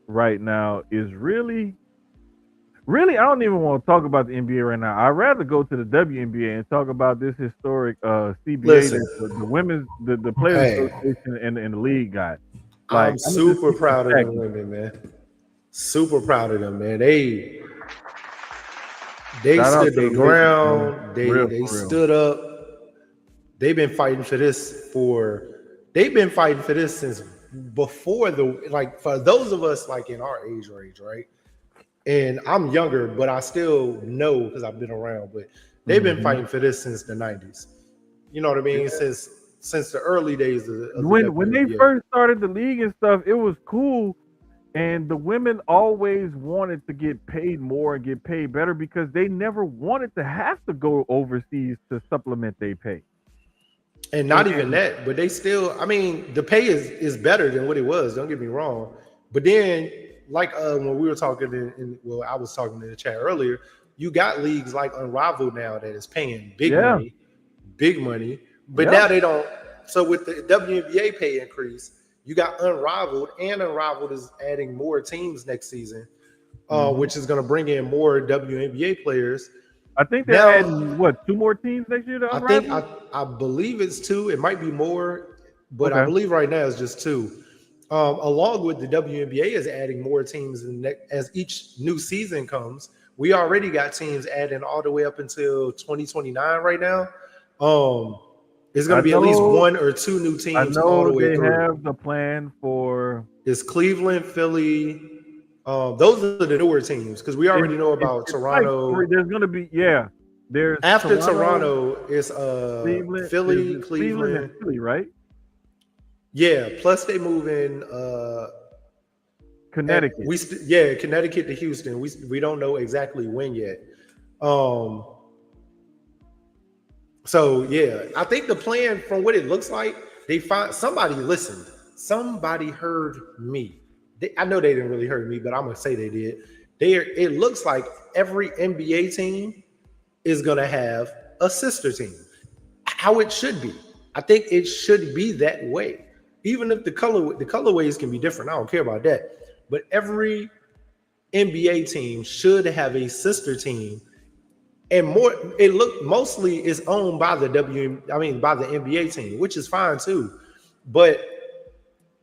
right now is really I don't even want to talk about the NBA right now. I'd rather go to the WNBA and talk about this historic CBA Listen, that the women's the Players hey, Association and the league got. Like I'm I'm gonna just super keep it proud of them stacking. women, man. Super proud of them, man. They Shout out stood to the their ladies, man. ground. Real They for real. stood up. They've been fighting for this for they've been fighting for this since before the like for those of us like in our age range, right? And I'm younger, but I still know because I've been around, but they've been Hmm. fighting for this since the 90s. You know what I mean? Since the early days of the When they WNBA. first started the league and stuff, it was cool. And the women always wanted to get paid more and get paid better because they never wanted to have to go overseas to supplement their pay. And not even And that, but they still. I mean, the pay is better than what it was. Don't get me wrong. But then, like when we were talking well, I was talking in the chat earlier. You got leagues like Unrivaled now that is paying yeah, big money. But yeah. now they don't. So with the WNBA pay increase, you got Unrivaled, and Unrivaled is adding more teams next season, Hmm. which is going to bring in more WNBA players. I think they're Now, adding what, two more teams next year to I think Unrivaled? I believe it's two. It might be more, but I Okay. believe right now it's just two. Along with the WNBA is adding more teams as each new season comes. We already got teams adding all the way up until 2029 right now. Um, it's going I to be at least know one or two new I teams all the know way they through. have the plan for It's Cleveland, Philly. Those are the newer teams because we already know about it's like Toronto. three. There's gonna be, yeah. There's After Toronto, Toronto, it's Cleveland. Philly, There's Cleveland and Cleveland. Philly, right? Yeah, plus they move in and Connecticut. yeah, Connecticut to Houston. We don't know exactly when yet. Um so yeah, I think the plan from what it looks like, they find somebody listened. Somebody heard me. I know they didn't really hear me, but I'm gonna say they did. It looks like every NBA team is gonna have a sister team. How it should be. I think it should be that way. Even if the colorways can be different, I don't care about that. But every NBA team should have a sister team, and more. It look mostly is owned by the by the NBA team, which is fine too. But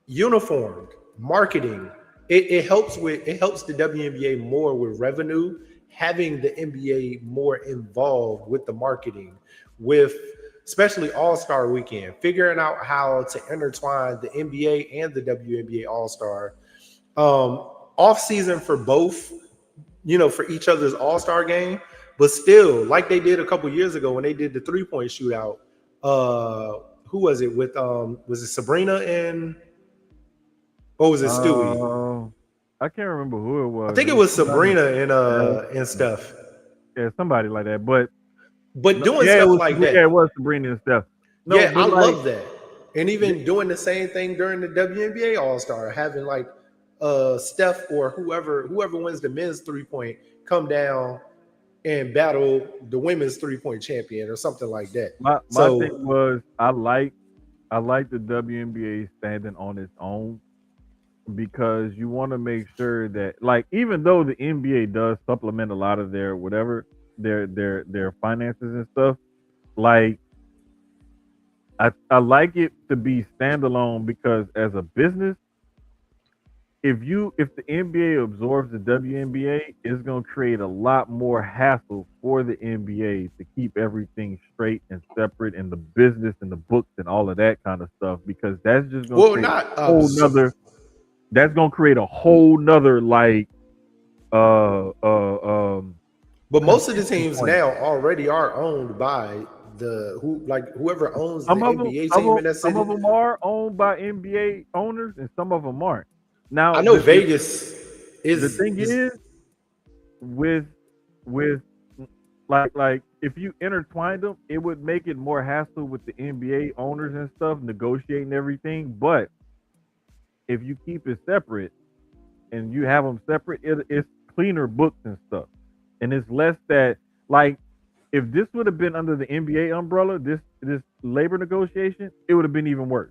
uniformed marketing, it helps the WNBA more with revenue, having the NBA more involved with the marketing, with especially All-Star weekend, figuring out how to intertwine the NBA and the WNBA All-Star off season for both, for each other's All-Star game, but still, like they did a couple years ago when they did the 3-point shootout. Who was it with? Was it Sabrina and or was it Stewie? Uh, I can't remember who it I was. think It it was was somebody. Sabrina Yeah, and stuff. yeah, somebody like that. But But no, doing yeah, stuff like that, it was Sabrina and stuff. No, yeah, I but like love that. And even doing the same thing during the WNBA All Star, having like Steph or whoever wins the men's 3-point come down and battle the women's 3-point champion or something like that. My thing was I like the WNBA standing on its own because you want to make sure that, like, even though the NBA does supplement a lot of their whatever their finances and stuff, like I like it to be standalone because as a business, if the NBA absorbs the WNBA, it's gonna create a lot more hassle for the NBA to keep everything straight and separate in the business and the books and all of that kind of stuff because that's just gonna create a whole nother. That's gonna create a whole nother like But most of the teams now already are owned by whoever owns the NBA team in that city. Some of them are owned by NBA owners and some of them aren't. Now I know Vegas is. The thing is with like if you intertwined them, it would make it more hassle with the NBA owners and stuff negotiating everything. But if you keep it separate and you have them separate, it's cleaner books and stuff, and it's less that like if this would have been under the NBA umbrella, this labor negotiation, it would have been even worse.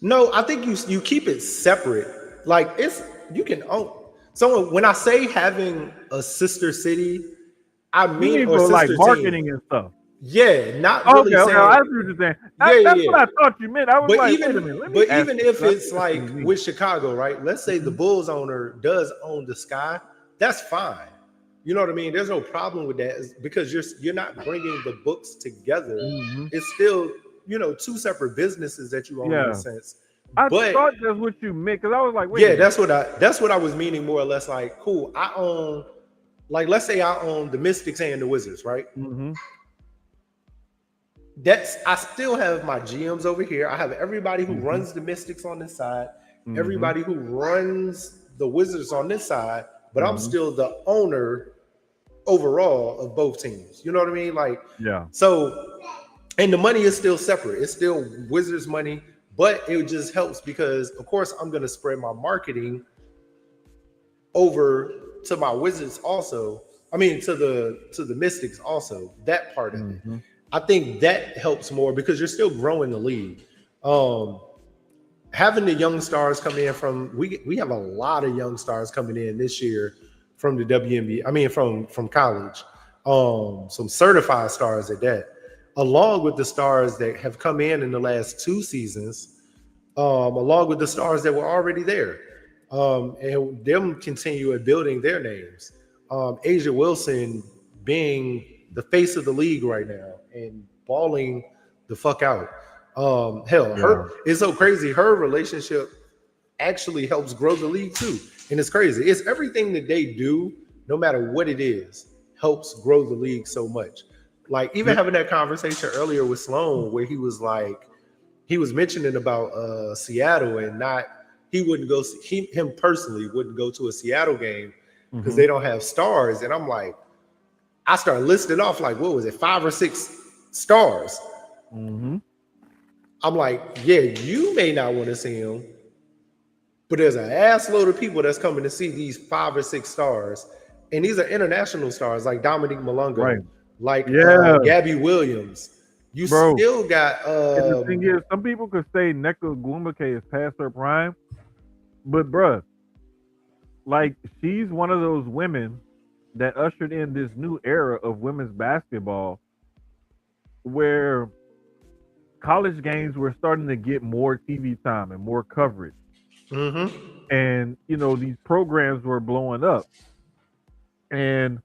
No, I think you keep it separate. Like you can own. So when I say having a sister city, I mean or sister like marketing team. And stuff. Yeah, not really saying. Okay, I see what you're saying. That's what I thought you meant. I was but like, even, wait a minute. But even if it's like with Chicago, right? Let's say the Bulls owner does own the Sky, that's fine. You know what I mean? There's no problem with that because you're not bringing the books together. Mm-hmm. It's still two separate businesses that you own in a sense. I thought that's what you meant because I was like, wait. Yeah, that's what I was meaning more or less. Like, cool. I own, like, let's say I own the Mystics and the Wizards, right? Mm-hmm. I still have my GMs over here. I have everybody who runs the Mystics on this side, everybody who runs the Wizards on this side, but I'm still the owner overall of both teams. You know what I mean? Like, yeah. So, and the money is still separate. It's still Wizards money, but it just helps because, of course, I'm going to spread my marketing over to my Wizards also. I mean, to the Mystics also. That part of it. I think that helps more because you're still growing the league. Having the young stars come in from we have a lot of young stars coming in this year from the WNBA. I mean, from college. Some certified stars at that, along with the stars that have come in the last 2 seasons, along with the stars that were already there, and them continue at building their names. Asia Wilson being the face of the league right now and balling the fuck out. It's so crazy. Her relationship actually helps grow the league too. And it's crazy. It's everything that they do, no matter what it is, helps grow the league so much. Like even having that conversation earlier with Sloan where he was mentioning about Seattle and he wouldn't go, him personally wouldn't go to a Seattle game because they don't have stars. And I'm like, I started listing off like, what was it, 5 or 6 stars? I'm like, yeah, you may not want to see them, but there's an ass load of people that's coming to see these 5 or 6 stars. And these are international stars like Dominique Malunga, like Gabby Williams. Still got... and the thing is, some people could say Nneka Ogwumike is past her prime, but bruh, like she's one of those women that ushered in this new era of women's basketball where college games were starting to get more TV time and more coverage. And, these programs were blowing up. And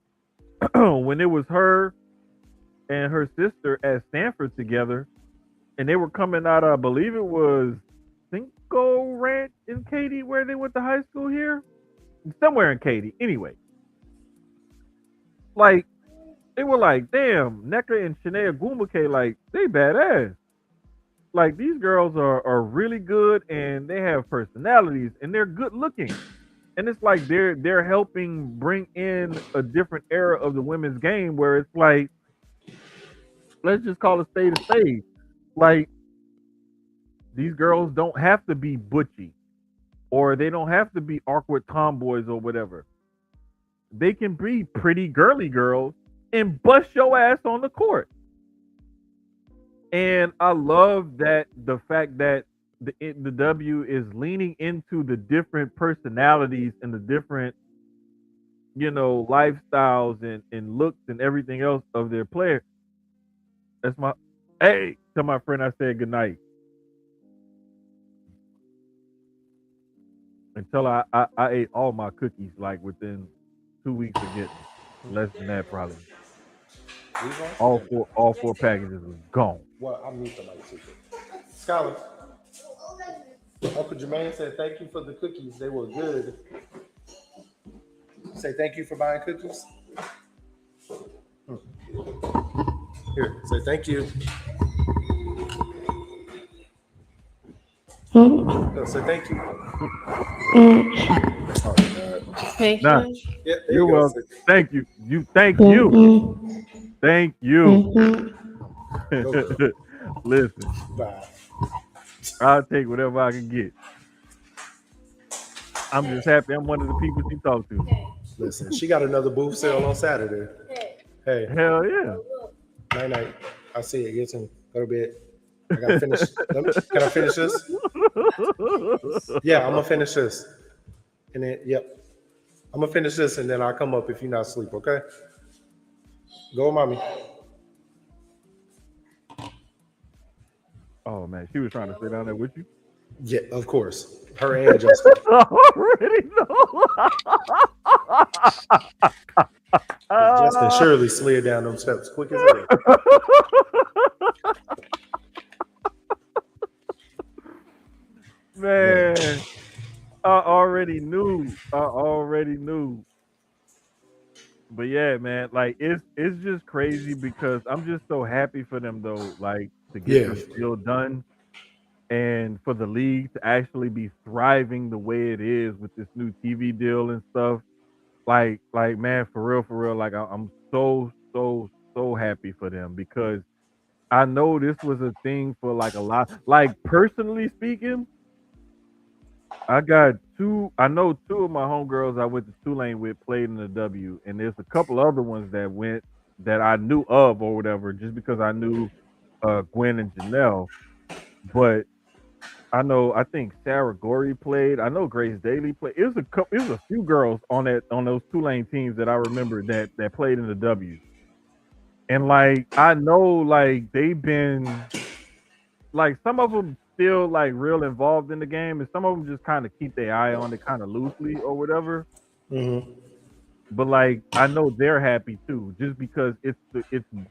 when it was her and her sister at Stanford together, and they were coming out, I believe it was Cinco Ranch in Katy, where they went to high school here. Somewhere in Katy. Anyway. Like, they were like, damn, Nneka and Shanae Ogwumike, like, they badass. Like, these girls are really good, and they have personalities, and they're good looking. And it's like they're helping bring in a different era of the women's game where it's like, let's just call a spade a spade. Like, These girls don't have to be butchy or they don't have to be awkward tomboys or whatever. They can be pretty girly girls and bust your ass on the court. And I love that the fact that the W is leaning into the different personalities and the different, lifestyles and looks and everything else of their players. That's my hey, tell my friend I said good night. Until I ate all my cookies like within 2 weeks of getting them. Less than that probably. All four packages was gone. Well, I'm mute the mic too. Scholar, Uncle Jermaine said thank you for the cookies. They were good. Say thank you for buying cookies. Here, say thank you. No, say thank you. Oh, Thank Nah, you. yeah, there you're you go. welcome. Thank you. Thank you. Thank you. Listen, Bye. I'll take whatever I can get. I'm just happy I'm one of the people she talked to. Listen, she got another booth sale on Saturday. Hey, Hell yeah. night night. I see it. Get some. Go to bed. I gotta finish. Can I finish this? Yeah, I'm gonna finish this. And then, yep. I'm gonna finish this and then I'll come up if you're not asleep, okay? Go, mommy. Oh man, she was trying to sit down there with you. Yeah, of course. Her and Justin. I already know. Justin Shirley slid down them steps quick as hell. Man, I already knew. But yeah, man, like it's just crazy because I'm just so happy for them though, like to get this deal done and for the league to actually be thriving the way it is with this new TV deal and stuff. Like man, for real, like I'm so happy for them because I know this was a thing for like a lot. Like personally speaking, I got two. I know two of my homegirls I went to Tulane with played in the W, and there's a couple other ones that went that I knew of or whatever, just because I knew Gwen and Janelle. But I know I think Sarah Gorey played. I know Grace Daly played. It was a couple. It was a few girls on those Tulane teams that I remember that played in the W. And like I know like they've been like some of them still like real involved in the game, and some of them just kind of keep their eye on it kind of loosely or whatever. Mm-hmm. But like I know they're happy too, just because it's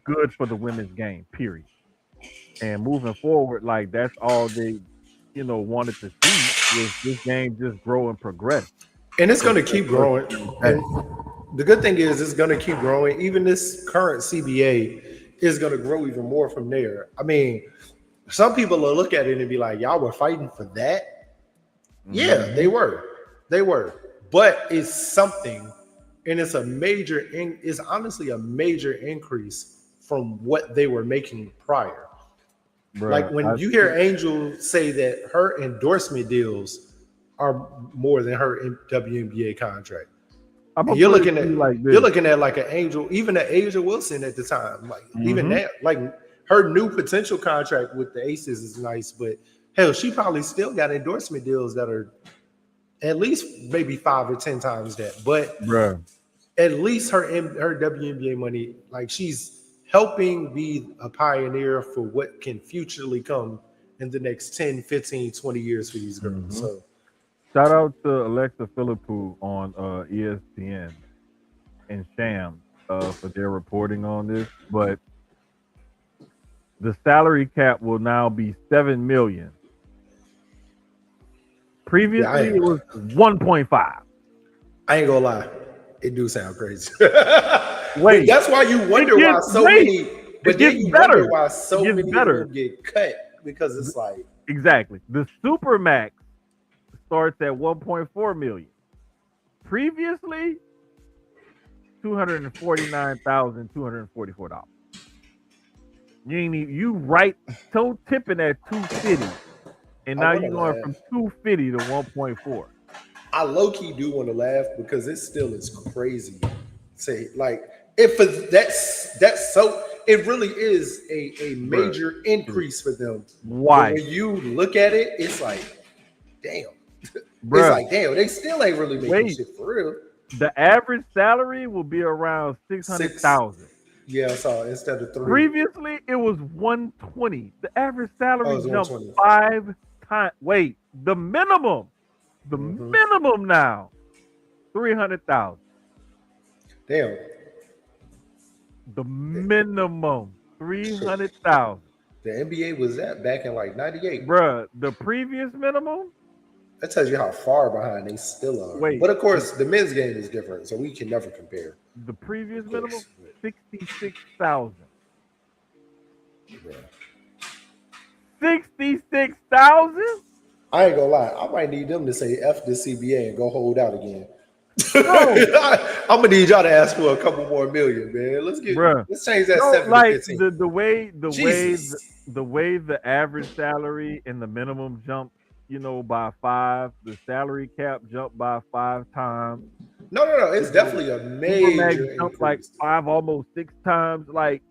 good for the women's game, period. And moving forward, like that's all they, wanted to see was this game just grow and progress. And it's And gonna keep growing. And the good thing is it's gonna keep growing. Even this current CBA is gonna grow even more from there. I mean, some people will look at it and be like, y'all were fighting for that. Yeah, they were. They were. But it's something, and it's it's honestly a major increase from what they were making prior. Bruh, Like when you hear Angel say that her endorsement deals are more than her WNBA contract. And you're looking at like an Angel, even an Asia Wilson at the time. Like even that, like her new potential contract with the Aces is nice, but hell, she probably still got endorsement deals that are at least maybe 5 or 10 times that. But at least her WNBA money, like she's helping be a pioneer for what can futurely come in the next 10, 15, 20 years for these girls. So shout out to Alexa Philippou on ESPN and Sham for their reporting on this. But the salary cap will now be $7 million. Previously, it was 1.5. I ain't gonna lie, it do sound crazy. Wait, that's why you wonder why so many. But then you wonder why so many people get cut because it's like exactly the Supermax starts at 1.4 million. Previously, $249,244. You right toe tipping at 250 and I now want to you're going laugh. from 250 to 1.4. I low key do want to laugh because it still is crazy. Say like if that's so it really is a Bruh, major it's increase for them. But why? when you look at it, it's like, damn. It's Bruh, like, damn, they still ain't really making wait. shit for real. The average salary will be around Six, 600,000. yeah, I saw instead of three. Previously, it was 120. The average Oh, salary it's jumped 120. 5 times. Wait, the Mm-hmm. minimum now, 300,000. Damn. The minimum, 300,000. The NBA was that back in like '98. Bruh, the previous minimum, That tells you how far behind they still are. wait, But of course, the men's game is different, so we can never compare. the previous Of minimum, course. 66,000. Yeah. 66,000? I ain't gonna lie. I might need them to say F the CBA and go hold out again. No, I'm gonna need y'all to ask for a couple more million, man. bruh. Let's change that No, 7 to like 15. Jesus. the way the average salary and the minimum jumped, by five, the salary cap jumped by 5 times. No, no, no. You It's know, definitely a Supermax major jumped like increase. five, almost 6 times. Like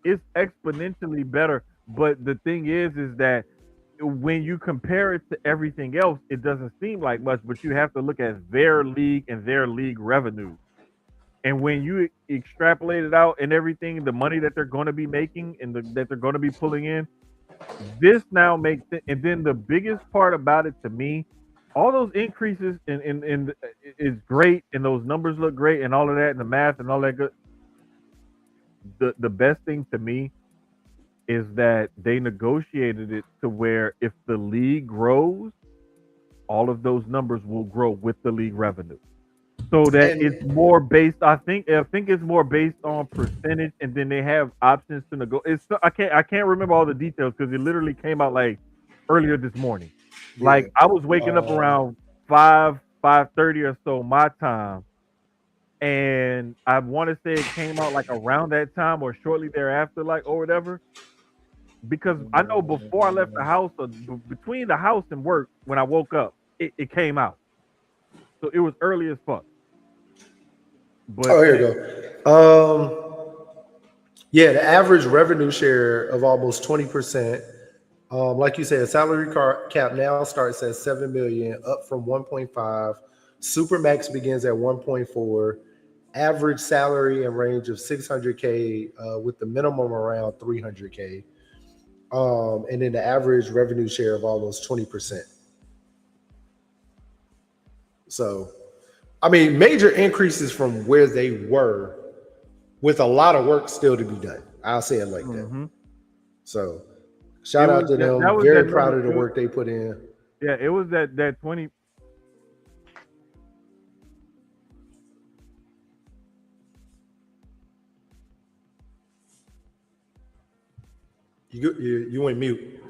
it's exponentially better. But the thing is that when you compare it to everything else, it doesn't seem like much. But you have to look at their league and their league revenue. And when you extrapolate it out and everything, the money that they're going to be making and that they're going to be pulling in, this now makes it. And then the biggest part about it to me, all those increases in is great, and those numbers look great, and all of that, and the math and all that good. The best thing to me is that they negotiated it to where if the league grows, all of those numbers will grow with the league revenue. So that it's And more based. I think it's more based on percentage, and then they have options to negotiate. I can't remember all the details because it literally came out like earlier this morning. yeah, Like I was waking up um, around 5:30 or so my time, and I want to say it came out like around that time or shortly thereafter, like or whatever. Because I know before I left the house or between the house and work when I woke up, it came out. So it was early as fuck. But oh, here you go. Yeah, the average revenue share of almost 20%. Like you said, cap now starts at 7 million, up from 1.5. Supermax begins at 1.4. Average salary and range of 600K, with the minimum around 300K. And then the average revenue share of almost 20%. So, I mean, major increases from where they were, with a lot of work still to be done. I'll say it like that. hmm So, it shout out was to that them. was that Very proud number. of the work they put in. Yeah, it was that 20. You went mute.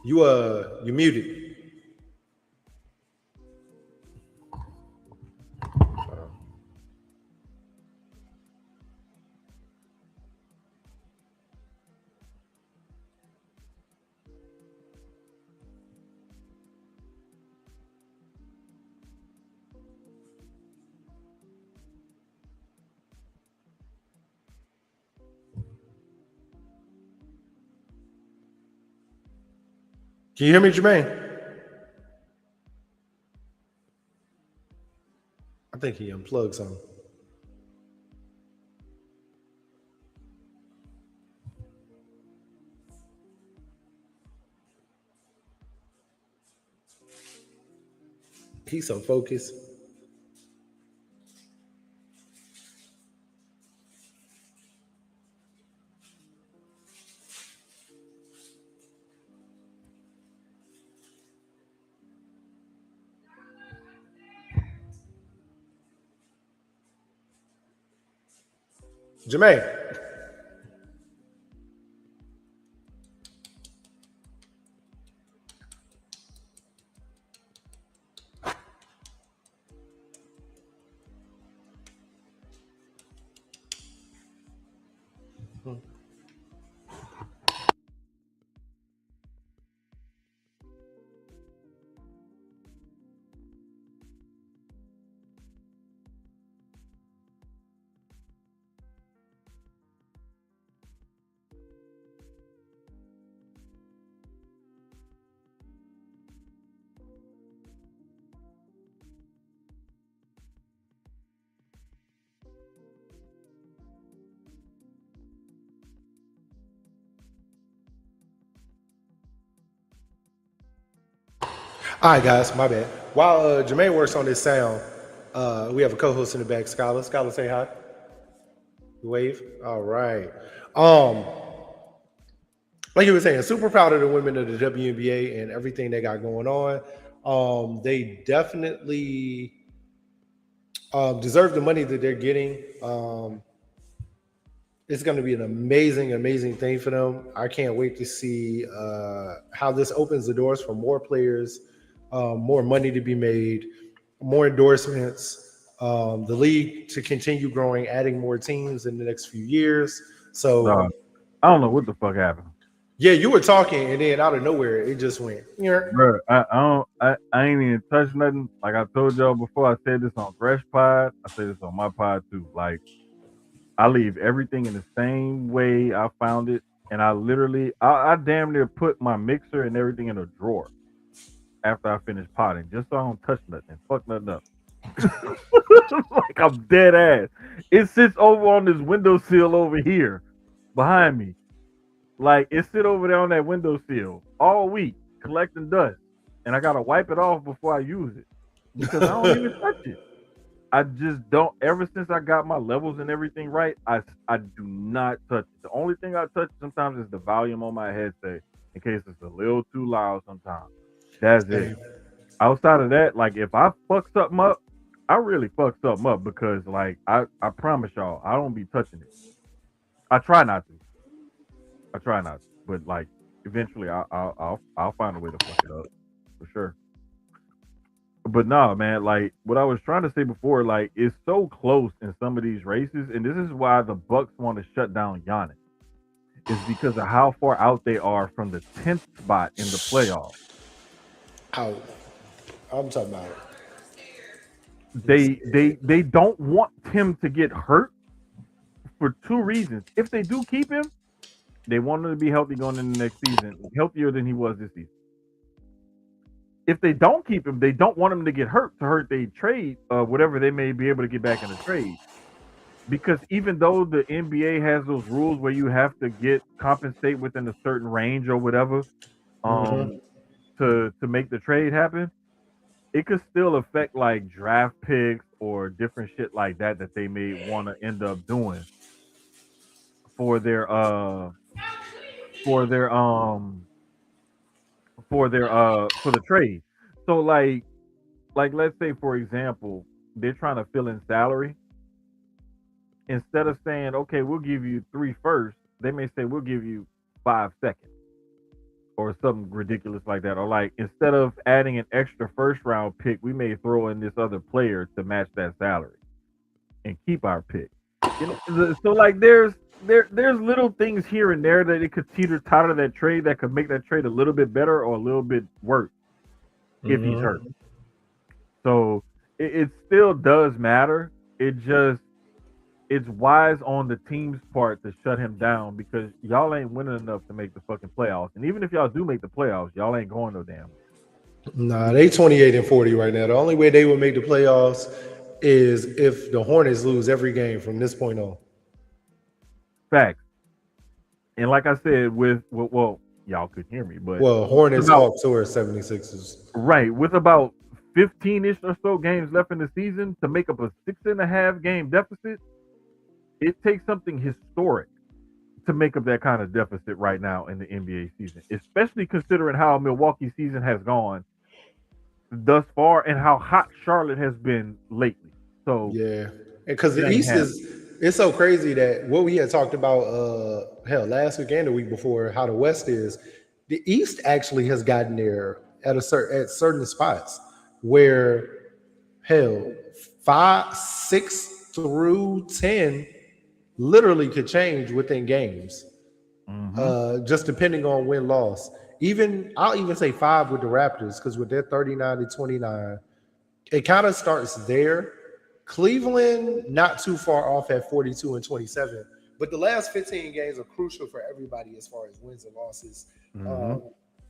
You muted. Can you hear me, Jermaine? I think he unplugged something. He's so focused. Jermaine, All right, guys, my bad. While Jermaine works on this sound, we have a co-host in the back, Skylar. Skylar, say hi. Wave. All right. Um, like you were saying, super proud of the women of the WNBA and everything they got going on. They definitely deserve the money that they're getting. It's going to be an amazing, amazing thing for them. I can't wait to see how this opens the doors for more players, more money to be made, more endorsements, the league to continue growing, adding more teams in the next few years. So, I don't know what the fuck happened. yeah, you were talking, and then out of nowhere, it just went. Bro, I ain't even touched nothing. Like I told y'all before, I said this on Fresh Pod. I say this on my pod too. Like I leave everything in the same way I found it, and I damn near put my mixer and everything in a drawer after I finish potting, just so I don't touch nothing, fuck nothing up. Like I'm dead ass. It sits over on this windowsill over here behind me. Like it sit over there on that windowsill all week collecting dust, and I gotta wipe it off before I use it because I don't even touch it. I just don't. Ever since I got my levels and everything right, I do not touch it. The only thing I touch sometimes is the volume on my headset in case it's a little too loud. Sometimes that's it. Outside of that, like if I fuck something up, I really fuck something up because like I promise y'all, I don't be touching it. I try not to. I try not to, but like eventually I'll find a way to fuck it up for sure. But nah, man, like what I was trying to say before, like it's so close in some of these races, and this is why the Bucks want to shut down Giannis. Is because of how far out they are from the 10th spot in the playoffs. Out. I'm talking about it. They don't want him to get hurt for two reasons. If they do keep him, they want him to be healthy going into the next season, healthier than he was this season. If they don't keep him, they don't want him to get hurt they trade whatever they may be able to get back in the trade. Because even though the NBA has those rules where you have to get compensate within a certain range or whatever, to make the trade happen, it could still affect like draft picks or different shit like that they may want to end up doing for their for their for the trade. So like let's say for example, they're trying to fill in salary. Instead of saying, okay, we'll give you 3 firsts, they may say we'll give you 5 seconds or something ridiculous like that. Or like instead of adding an extra first round pick, we may throw in this other player to match that salary and keep our pick. You know, so like there's little things here and there that it could teeter totter that trade that could make that trade a little bit better or a little bit worse if he's hurt. So it still does matter. It's wise on the team's part to shut him down because y'all ain't winning enough to make the fucking playoffs. And even if y'all do make the playoffs, y'all ain't going no damn. Nah, they 28-40 right now. The only way they would make the playoffs is if the Hornets lose every game from this point on. Facts. And like I said, well, y'all could hear me, but Hornets, Hawks, or 76ers. Right, with about 15-ish or so games left in the season to make up a 6.5 game deficit. It takes something historic to make up that kind of deficit right now in the NBA season, especially considering how Milwaukee's season has gone thus far and how hot Charlotte has been lately. So yeah, because the East it's so crazy that what we had talked about last week and the week before, how the West is, the East actually has gotten there at certain spots where 5, 6 through 10 literally could change within games, just depending on win-loss. I'll even say 5 with the Raptors because with their 39-29, it kind of starts there. Cleveland not too far off at 42-27, but the last 15 games are crucial for everybody as far as wins and losses,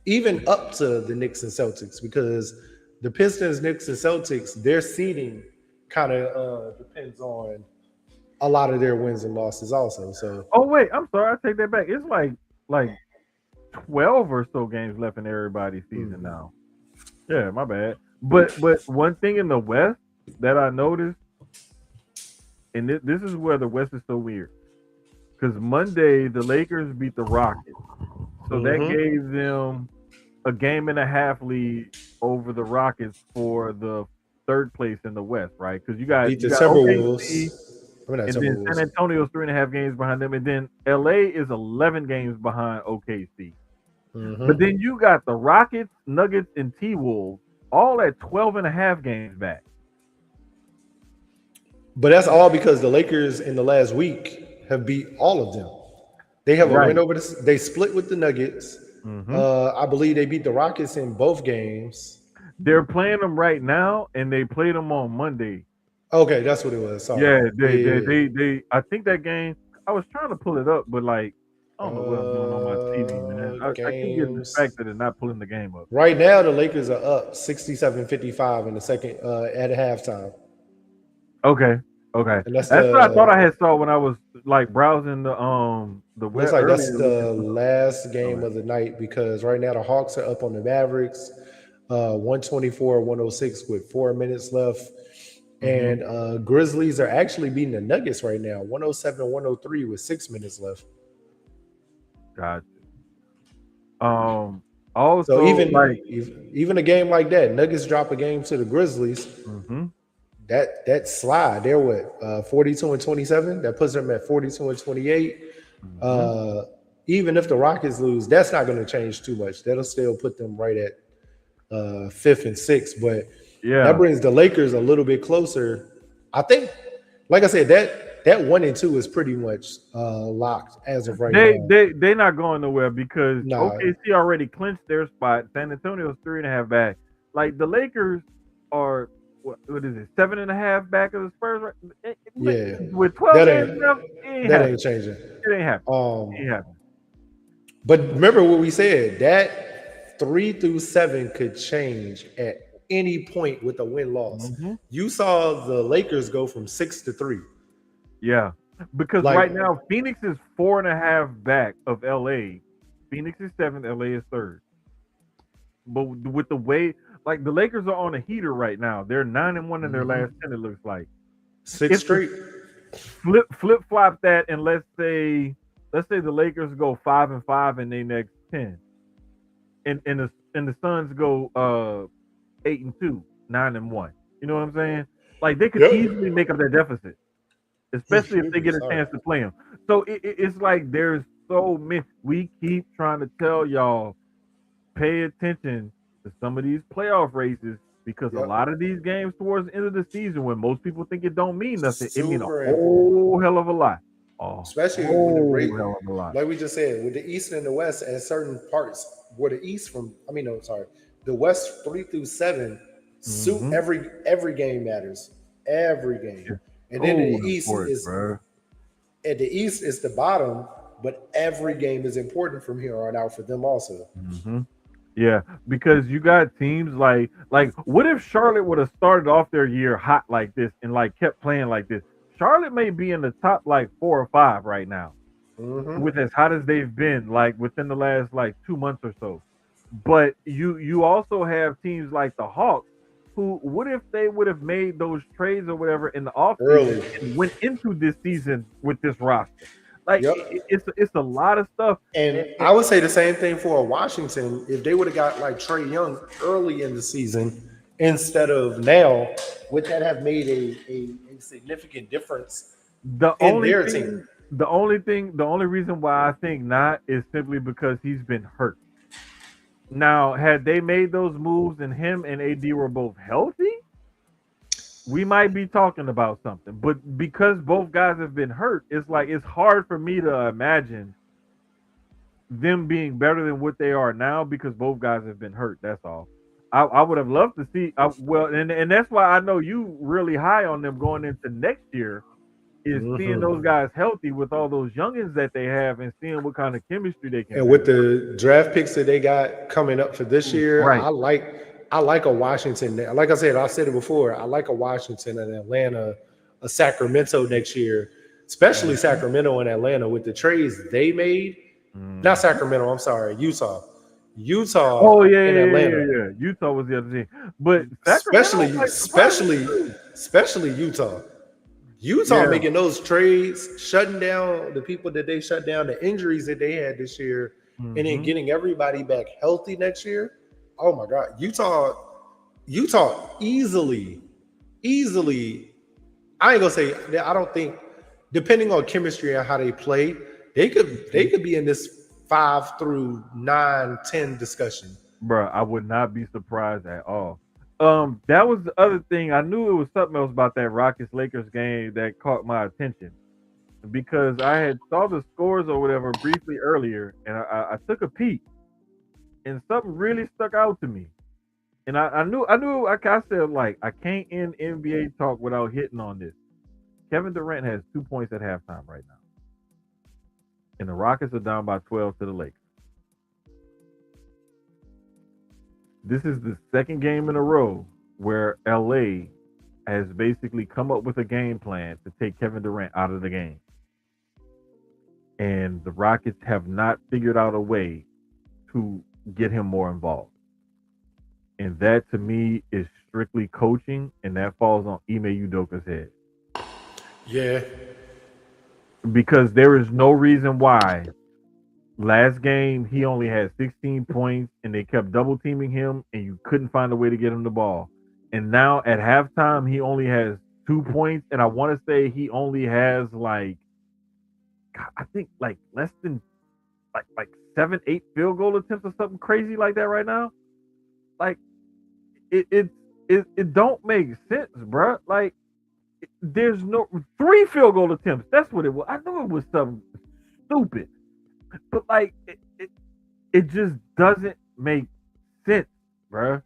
even up to the Knicks and Celtics because the Pistons, Knicks, and Celtics, their seeding kind of depends on a lot of their wins and losses also. So wait, I'm sorry, I take that back. It's like 12 or so games left in everybody's season now. Yeah, my bad. But one thing in the West that I noticed, and this is where the West is so weird, because Monday the Lakers beat the Rockets, so that Mm-hmm. gave them a game and a half lead over the Rockets for the third place in the West, right? Because Beat you the got OKC, Timberwolves. I mean, not and then San Timberwolves. Antonio's 3.5 games behind them, and then LA is 11 games behind OKC. But Mm-hmm. then you got the Rockets, Nuggets, and T Wolves all at 12.5 games back. But that's all because the Lakers in the last week have beat all of them. They have a win Right. over the. They split with the Nuggets. Hmm. I believe they beat the Rockets in both games. They're playing them right now, and they played them on Monday. Okay, that's what it was. Sorry. Yeah, Yeah, yeah, yeah. I think that game. I was trying to pull it up, but like, I don't know what I'm doing on my TV, man. I keep getting Games. distracted and not pulling the game up. Right now, the Lakers are up 67-55 in the second at halftime, Okay, okay. and that's That's what I thought I the had saw when I was like browsing the looks web like that's earlier, looking the for the. last game Okay. of the night because right now the Hawks are up on the Mavericks, 124-106 with 4 minutes left. Hmm. And Grizzlies are actually beating the Nuggets right now, 107-103 with 6 minutes left. Gotcha. Um. So Also, like. even a game like that, Nuggets drop a game to the Grizzlies. Hmm. That slide, they're what 42-27. That puts them at 42-28. Hmm. Uh, even if the Rockets lose, that's not going to change too much. That'll still put them right at fifth and sixth. But that Yeah. brings the Lakers a little bit closer. I think, like I said, that 1 and 2 is pretty much locked as of right now. They not going nowhere because Nah, OKC already clinched their spot. San Antonio's 3.5 back. Like the Lakers are what is it, 7.5 back of the Spurs? Right? yeah, With 12 that games ain't left, it ain't that ain't happening. changing. It ain't happening. It Um, ain't happening. but remember what we said that 3 through 7 could change at any point with a win loss. Hmm. You saw the Lakers go from 6-3. Yeah, because Like right now Phoenix is 4.5 back of LA. Phoenix is seventh. LA is third. But with the way, like the Lakers are on a heater right now. They're 9-1 in their last 10. It looks like six if the straight. flip flop that, and let's say the Lakers go 5-5 in their next 10, and the Suns go 8-2, 9-1. You know what I'm saying? Like they could Yep. easily make up that deficit, especially if Excuse they me. get a Sorry. chance to play them. So it's like there's so many. We keep trying to tell y'all, pay attention to some of these playoff races because a Yep. lot of these games towards the end of the season, when most people think it don't mean nothing, it mean a Super important. whole hell of a lot. A Especially when the whole rate, hell of a lot. like we just said, with the East and the West, at certain parts where the East from, I mean, no, sorry, the West 3 through 7 suit Hmm. every game matters, every game, It's and then so important, bro. the East is the bottom, but every game is important from here on out for them also. Hmm. Yeah, because you got teams like what if Charlotte would have started off their year hot like this and like kept playing like this? Charlotte may be in the top like 4 or 5 right now Hmm. with as hot as they've been like within the last like 2 months or so. But you also have teams like the Hawks who, what if they would have made those trades or whatever in the offseason Early, and went into this season with this roster? Like yep. it's a lot of stuff. And I would say the same thing for Washington. If they would have got like Trey Young early in the season instead of now, would that have made a significant difference The in only their thing, team? the only reason why I think not is simply because he's been hurt. Now, had they made those moves and him and AD were both healthy, we might be talking about something. But because both guys have been hurt, it's like it's hard for me to imagine them being better than what they are now because both guys have been hurt. That's all. I would have loved to see. Well, and that's why I know you really high on them going into next year is seeing those Hmm. guys healthy with all those youngins that they have and seeing what kind of chemistry they can And with build. the draft picks that they got coming up for this year, Right. I like a Washington. Like I said it before. I like a Washington and Atlanta, a Sacramento next year, especially Mhm. Sacramento and Atlanta with the trades they made. Not Mhm. Sacramento. I'm sorry, Utah. Utah Oh yeah, and yeah, yeah, Atlanta. yeah, yeah. Utah was the other team, but Sacramento Especially, like surprising especially, too. especially Utah. Utah Yeah. making those trades, shutting down the people that they shut down, the injuries that they had this year, and then Mm-hmm. getting everybody back healthy next year. Oh my God, Utah easily. I ain't gonna say that. I don't think, depending on chemistry and how they play, they could be in this 5 through 9, 10 discussion. Bro, I would not be surprised at all. That was the other thing. I knew it was something else about that Rockets Lakers game that caught my attention because I had saw the scores or whatever briefly earlier, and I took a peek, and something really stuck out to me. And I knew, like I said, like I can't end NBA talk without hitting on this. Kevin Durant has 2 points at halftime right now, and the Rockets are down by 12 to the Lakers. This is the second game in a row where LA has basically come up with a game plan to take Kevin Durant out of the game. And the Rockets have not figured out a way to get him more involved. And that to me is strictly coaching, and that falls on Ime Udoka's head. Yeah, Because there is no reason why last game he only had 16 points and they kept double teaming him and you couldn't find a way to get him the ball. And now at halftime he only has 2 points, and I want to say he only has like I think like less than like 7, 8 field goal attempts or something crazy like that right now. Like it don't make sense, bro. Like there's no 3 field goal attempts. That's what it was. I knew it was something stupid, but like it just doesn't make sense, bro.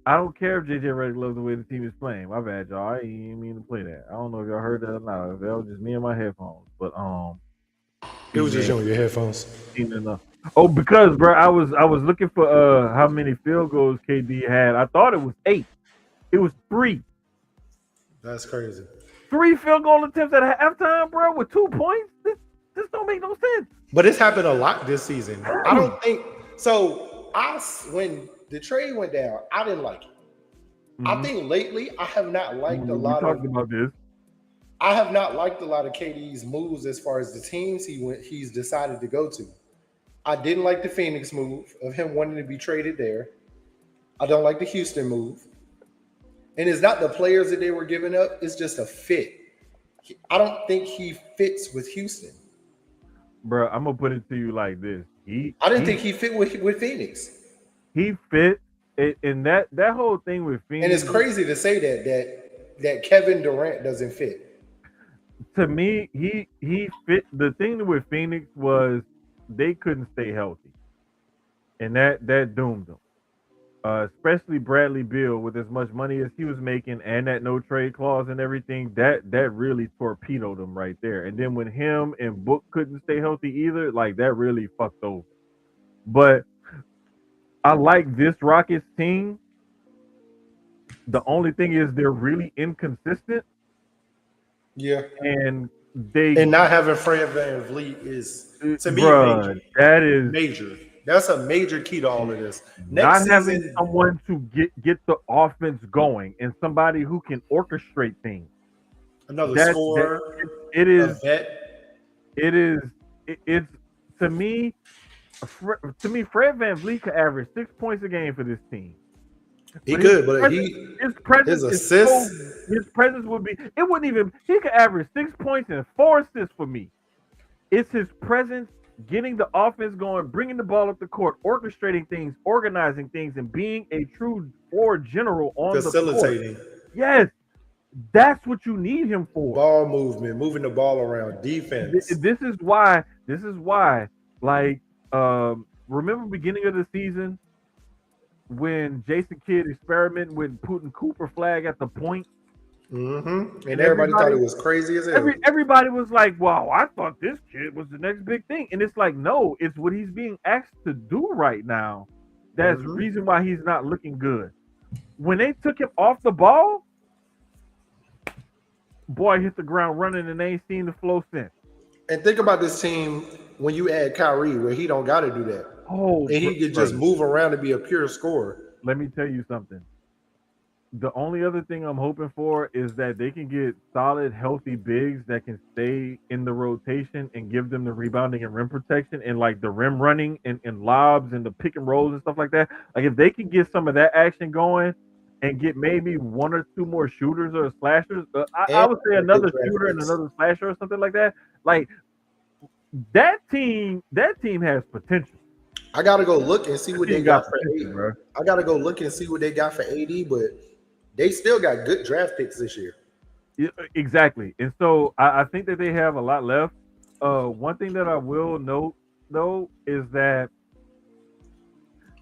I don't care if JJ Redick loves the way the team is playing. My bad, y'all. I ain't mean to play that. I don't know if y'all heard that or not. If that was just me and my headphones, but it was just PJ on your headphones. seen enough. Oh, because bro, I was looking for how many field goals KD had. I thought it was 8. It was 3. That's crazy. 3 field goal attempts at halftime, bro, with 2 points. This don't make no sense. But it's happened a lot this season. I don't think so. When the trade went down, I didn't like it. I think lately I have not liked a We lot talked of. about this. I have not liked a lot of KD's moves as far as the teams he's decided to go to. I didn't like the Phoenix move of him wanting to be traded there. I don't like the Houston move. And it's not the players that they were giving up, it's just a fit. I don't think he fits with Houston. Bro, I'm gonna put it to you like this. I didn't think he fit with Phoenix. He fit and that whole thing with Phoenix. And it's crazy to say that Kevin Durant doesn't fit. To me, he fit. The thing with Phoenix was they couldn't stay healthy, and that doomed them. Especially Bradley Beal with as much money as he was making and that no trade clause and everything, that really torpedoed him right there. And then when him and Book couldn't stay healthy either, like that really fucked over. But I like this Rockets team. The only thing is they're really inconsistent. Yeah. And not having Fred VanVleet is to me bruh, that is major. That's a major key to all of this. Not having someone to get the offense going and somebody who can orchestrate things. Another scorer. It's to me, Fred VanVleet could average 6 points a game for this team. He could, but his presence his presence would be. It wouldn't even. He could average 6 points and 4 assists for me. It's his presence, getting the offense going, bringing the ball up the court, orchestrating things, organizing things, and being a true floor general on facilitating. The court. Yes, that's what you need him for. Ball movement, moving the ball around, defense. This is why. Like, remember beginning of the season when Jason Kidd experimented with putting Cooper Flag at the point. Mm-hmm. And everybody thought it was crazy as hell. Everybody was like, wow, I thought this kid was the next big thing. And it's like, no, it's what he's being asked to do right now. That's the reason why he's not looking good. When they took him off the ball, boy hit the ground running and they ain't seen the flow since. And think about this team when you add Kyrie, where he don't got to do that, Oh, and he could just move around and be a pure scorer. let me tell you something. The only other thing I'm hoping for is that they can get solid, healthy bigs that can stay in the rotation and give them the rebounding and rim protection and like the rim running and lobs and the pick and rolls and stuff like that. Like if they can get some of that action going and get maybe one or two more shooters or slashers, I And would say another shooter and another slasher or something like that. Like that team has potential. I gotta go look and see That what they team got got for potential, bro. I gotta go look and see what they got for AD, but they still got good draft picks this year. Yeah, exactly. And so I think that they have a lot left. One thing that I will note though is that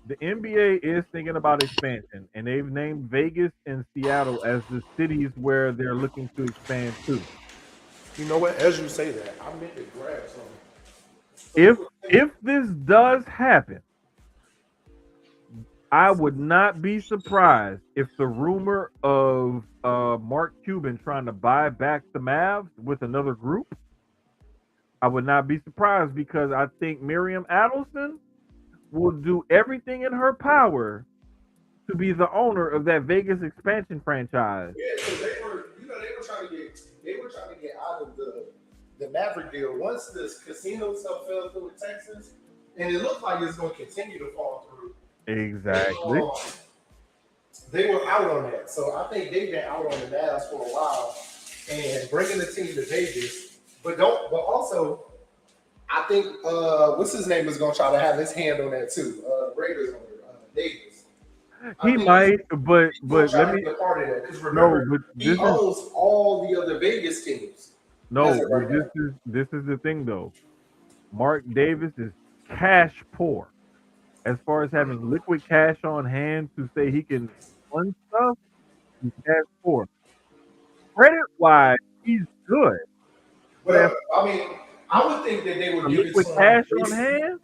the NBA is thinking about expansion, and they've named Vegas and Seattle as the cities where they're looking to expand to. You know what? As you say that, I meant to grab something. If this does happen, I would not be surprised if the rumor of Mark Cuban trying to buy back the Mavs with another group. I would not be surprised because I think Miriam Adelson will do everything in her power to be the owner of that Vegas expansion franchise. Yeah, because they were trying to get out of the Maverick deal once this casino stuff fell through in Texas, and it looks like it's going to continue to fall through. Exactly. They were out on that, so I think they've been out on the Mavs for a while, and bringing the team to Vegas. But also, I think what's his name is going to try to have his hand on that too. Raiders owner Davis. He might, but let me be a part of that because remember, but he owns all the other Vegas teams. This is the thing though. Mark Davis is cash poor. As far as having liquid cash on hand to say he can fund stuff, he's cash poor. Credit wise, he's good. But I mean, I would think that they would give it Liquid to him. cash on hand.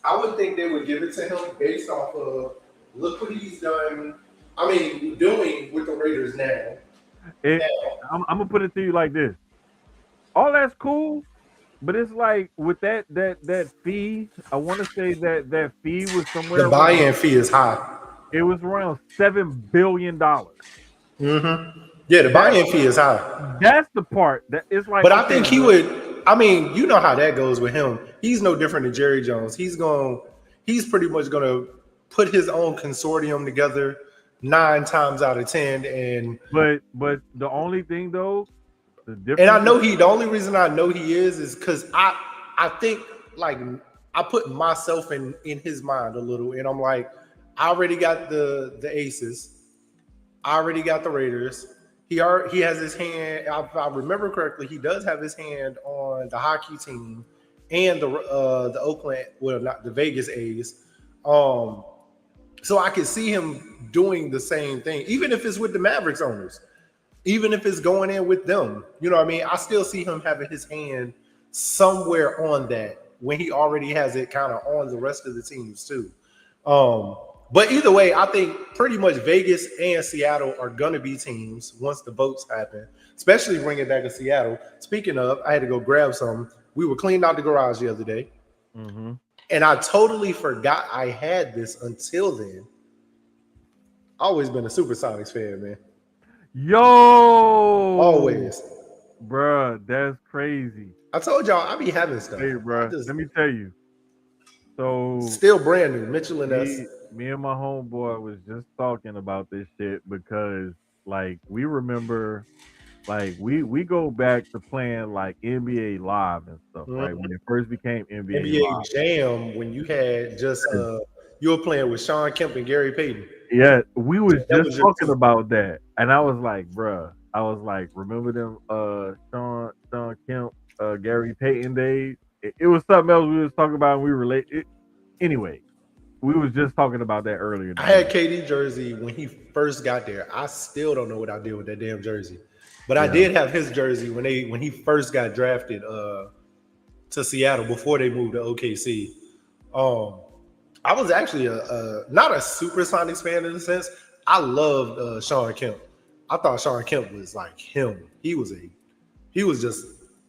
I would think they would give it to him based off of look what he's done. I mean, doing with the Raiders now. I'm gonna put it to you like this: all that's cool, but it's like with that fee. I want to say that fee was somewhere. The buy-in fee is high. It was around $7 billion. Mm-hmm. Yeah, the buy-in fee is high. That's the part that it's like. But I think he would. I mean, you know how that goes with him. He's no different than Jerry Jones. He's pretty much going to put his own consortium together 9 times out of 10. And but the only thing though, the difference. And I know the only reason I know he is because I think like I put myself in his mind a little, and I'm like, I already got the Aces, I already got the Raiders. He has his hand. If I remember correctly, he does have his hand on the hockey team and the Oakland, well, not the Vegas A's. So I can see him doing the same thing, even if it's with the Mavericks owners, even if it's going in with them. You know what I mean? I still see him having his hand somewhere on that when he already has it kind of on the rest of the teams too. But either way, I think pretty much Vegas and Seattle are going to be teams once the votes happen, especially bringing back to Seattle. Speaking of, I had to go grab some. We were cleaning out the garage the other day, and I totally forgot I had this until then. Always been a Supersonics fan, man. Yo! Always. Bruh, that's crazy. I told y'all I be having stuff. Hey, bruh, let me tell you. So still brand new, Mitchell and us. Me and my homeboy was just talking about this shit because like we remember like we go back to playing like NBA Live and stuff, right? When it first became NBA Live. Jam, when you had just you were playing with Sean Kemp and Gary Payton. Yeah, we was just talking about that. And I was like, bruh, remember them Sean Kemp, Gary Payton days? It was something else we was talking about and we related. Anyway, we was just talking about that earlier. I had KD jersey when he first got there. I still don't know what I did with that damn jersey. But I did have his jersey when he first got drafted to Seattle before they moved to OKC. I was actually not a Supersonics fan in a sense. I loved Sean Kemp. I thought Sean Kemp was like him. He was just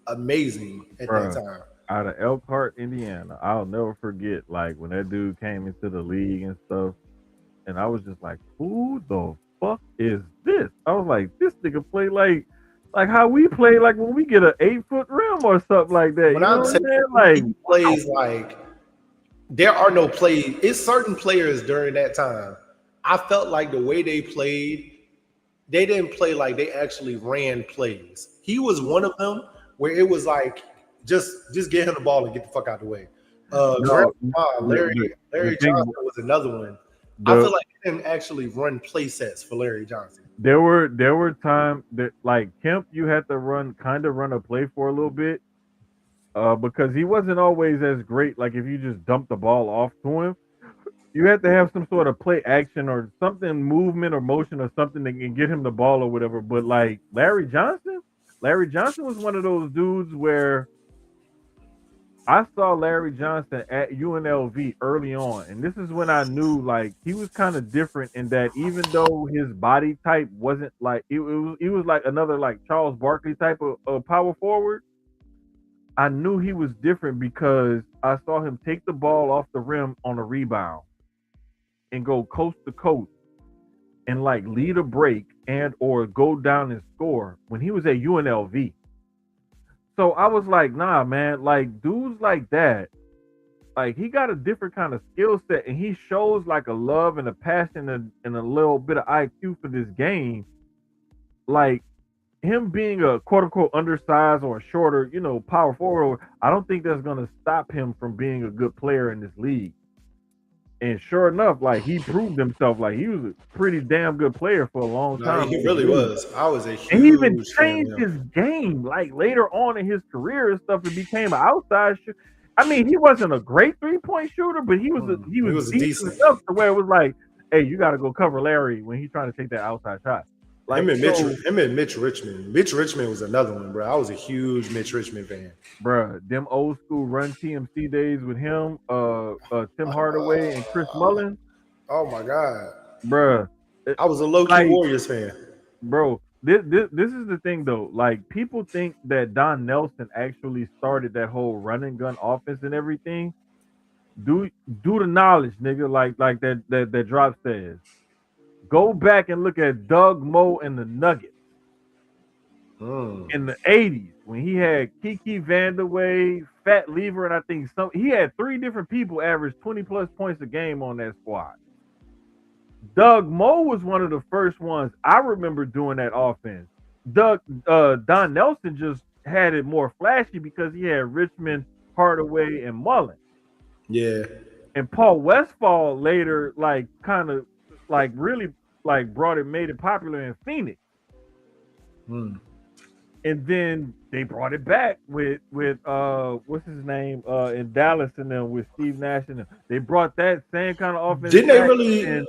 amazing at that Bruh, time. out of Elkhart, Indiana, I'll never forget like when that dude came into the league and stuff, and I was just like, "Who the fuck is this?" I was like, "This nigga play like how we play like when we get an 8 foot rim or something like that." When You know I'm what I'm telling saying? you, Like, he wow, plays like there are no plays. It's certain players during that time. I felt like the way they played, they didn't play like they actually ran plays. He was one of them where it was like just get him the ball and get the fuck out the way. no, Larry the thing, Johnson was another one. I the feel like they didn't actually run play sets for Larry Johnson. there were times that like Kemp, you had to kind of run a play for a little bit, because he wasn't always as great. Like if you just dump the ball off to him, you have to have some sort of play action or something, movement or motion or something that can get him the ball or whatever. But like Larry Johnson was one of those dudes where I saw Larry Johnson at UNLV early on, and this is when I knew like he was kind of different in that even though his body type wasn't like it was like another like Charles Barkley type of power forward. I knew he was different because I saw him take the ball off the rim on a rebound and go coast to coast and like lead a break and or go down and score when he was at UNLV. So I was like, nah, man, like dudes like that, like he got a different kind of skill set and he shows like a love and a passion and a little bit of IQ for this game. Like him being a quote unquote undersized or a shorter, power forward, I don't think that's gonna stop him from being a good player in this league. And sure enough, like he proved himself. Like he was a pretty damn good player for a long No, time he in this really league. was. I was a And he even huge fan of changed him. his game. Like later on in his career and stuff, it became an outside shoot. I mean, he wasn't a great 3 point shooter, but he He was was decent decent. enough to where it was like, hey, you got to go cover Larry when he's trying to take that outside shot. Him Like and Mitch, so, him and Mitch Richmond. Mitch Richmond was another one, bro. I was a huge Mitch Richmond fan. bruh, them old school Run TMC days with him, Tim Hardaway and Chris Mullin, Oh my god, bruh, I was a low key like Warriors fan. bro, this is the thing though. Like people think that Don Nelson actually started that whole run and gun offense and everything. Do do the knowledge, nigga. Like that drop says. Go back and look at Doug Moe and the Nuggets Mm. in the '80s when he had Kiki Vandeweghe, Fat Lever, and I think he had 3 different people average 20 plus points a game on that squad. Doug Moe was one of the first ones I remember doing that offense. Don Nelson just had it more flashy because he had Richmond, Hardaway, and Mullen. Yeah, And Paul Westphal later, like, kind of, like, really, like, made it popular in Phoenix. mm. And then they brought it back with what's his name in Dallas and then with Steve Nash and them. They brought that same kind of offense Didn't they back really? and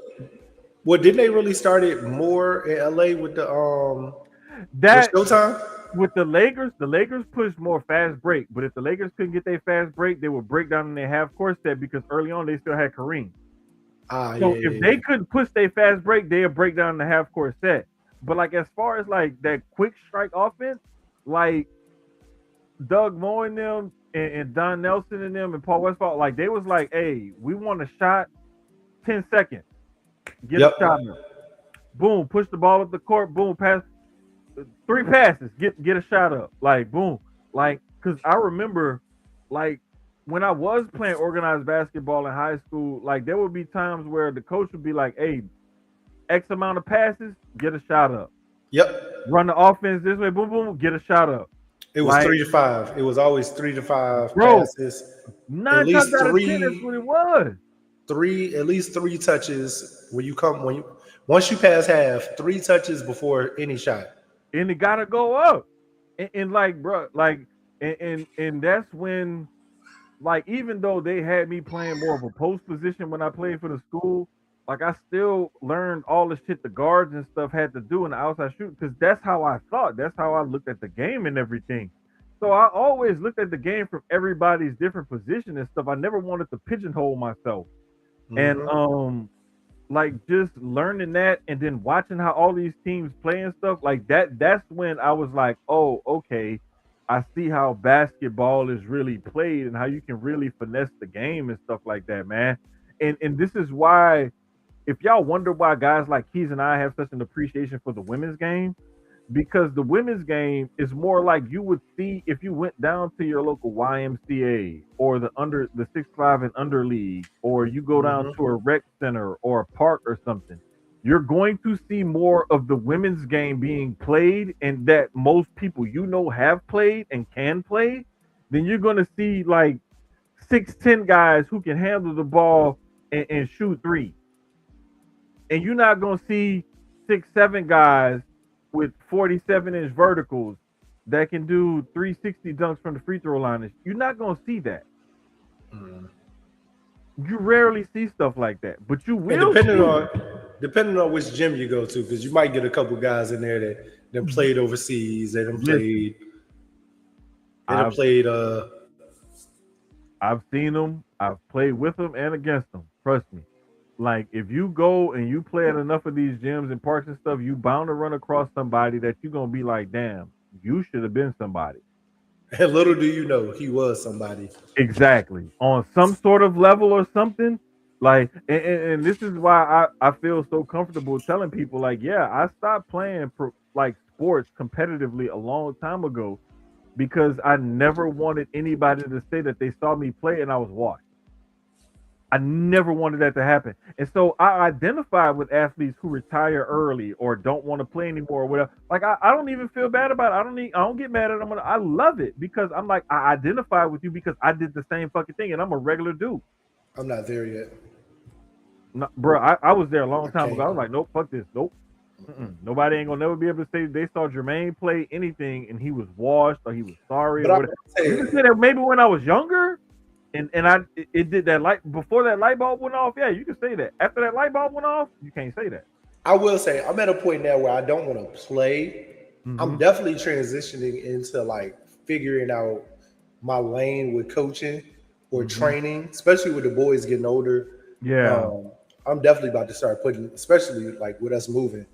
Well, didn't they really start it more in LA with that Showtime? with the Lakers pushed more fast break. But if the Lakers couldn't get their fast break, they would break down in their half court set because early on they still had Kareem. Ah, So yeah, if yeah, they couldn't push their fast break, they'll break down in the half court set. But like as far as like that quick strike offense, like Doug Moe and them and Don Nelson and them and Paul Westphal, like they was like, hey, we want a shot, 10 seconds, get yep. a shot up. Boom, push the ball up the court, boom, pass 3 passes, get a shot up. Like boom. Like, cause I remember like when I was playing organized basketball in high school, like there would be times where the coach would be like, hey, X amount of passes, get a shot up. Yep. Run the offense this way, boom, boom, get a shot up. It was Like, 3 to 5. It was always 3 to 5 bro, passes. At 9 times least out of 10, that's what it was. at least 3 touches once you pass half, 3 touches before any shot. And it gotta go up. And like, bro, like, and that's when, like, even though they had me playing more of a post position when I played for the school, like I still learned all the shit the guards and stuff had to do in the outside shoot because that's how I thought. That's how I looked at the game and everything. So I always looked at the game from everybody's different position and stuff. I never wanted to pigeonhole myself. And like just learning that and then watching how all these teams play and stuff like that, that's when I was like, oh, okay, I see how basketball is really played and how you can really finesse the game and stuff like that, man. And this is why, if y'all wonder why guys like Keys and I have such an appreciation for the women's game, because the women's game is more like you would see if you went down to your local YMCA or the 6'5" and under league, or you go down to a rec center or a park or something. You're going to see more of the women's game being played, and that most people have played and can play. Then you're going to see like 6'10" guys who can handle the ball and shoot three, and you're not going to see 6'7" guys with 47-inch verticals that can do 360 dunks from the free throw line. You're not going to see that. You rarely see stuff like that, but you will. Depending on which gym you go to, because you might get a couple guys in there that played overseas. They played. I've seen them. I've played with them and against them. Trust me. Like, if you go and you play at enough of these gyms and parks and stuff, you bound to run across somebody that you're gonna be like, damn, you should have been somebody. And little do you know, he was somebody. Exactly. On some sort of level or something. Like, and this is why I feel so comfortable telling people, like, yeah, I stopped playing like sports competitively a long time ago because I never wanted anybody to say that they saw me play and I was washed. I never wanted that to happen. And so I identify with athletes who retire early or don't want to play anymore or whatever. Like, I don't even feel bad about it. I don't get mad at them. I love it because I'm like, I identify with you because I did the same fucking thing and I'm a regular dude. I'm not there yet. No, bro, I was there a long time ago. I was like, nope, fuck this. Nope. Nobody ain't gonna never be able to say they saw Jermaine play anything and he was washed or he was sorry. Or whatever. You can say that maybe when I was younger. And it did that light before that light bulb went off. Yeah, you can say that. After that light bulb went off, you can't say that. I will say I'm at a point now where I don't want to play. I'm definitely transitioning into like figuring out my lane with coaching or training, especially with the boys getting older. Yeah, I'm definitely about to start putting, especially like with us moving.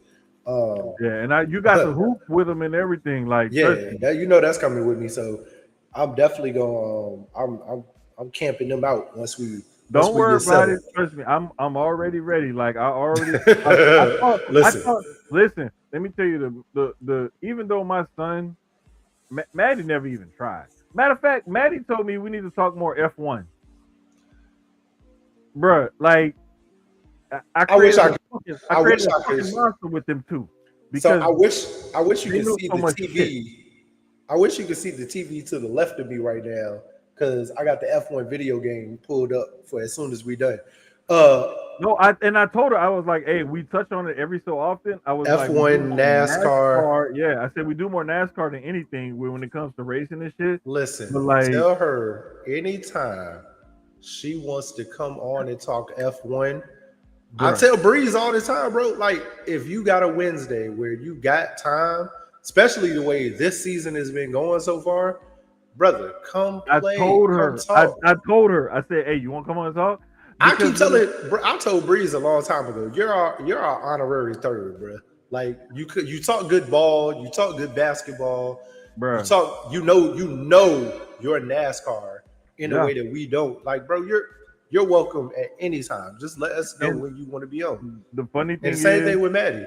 Yeah, and you got to hoop with them and everything. Like, yeah, that's coming with me. So I'm definitely going. I'm camping them out once we. Don't worry about it. Trust me, I'm already ready. Like, I already. Listen. Let me tell you the even though my son, Maddie never even tried. Matter of fact, Maddie told me we need to talk more F1. Bruh, like I wish I could. I created a fucking monster with them too. Because I wish you could see the TV. Shit. I wish you could see the TV to the left of me right now. Because I got the F1 video game pulled up for as soon as we done. No, I told her, I was like, hey, we touch on it every so often. I was F1, like, NASCAR. Yeah, I said we do more NASCAR than anything when it comes to racing and shit. Listen, tell her anytime she wants to come on and talk F1. I tell Breeze all the time, bro. Like, if you got a Wednesday where you got time, especially the way this season has been going so far, brother, come play. I told her. I said, hey, you want to come on and talk? Because I keep telling. I told Breeze a long time ago. You're our honorary third, bro. Like, you talk good ball. You talk good basketball. Bro. You know your NASCAR in a way that we don't. Like, bro, you're welcome at any time. Just let us know when you want to be on. The funny thing is, same thing with Maddie.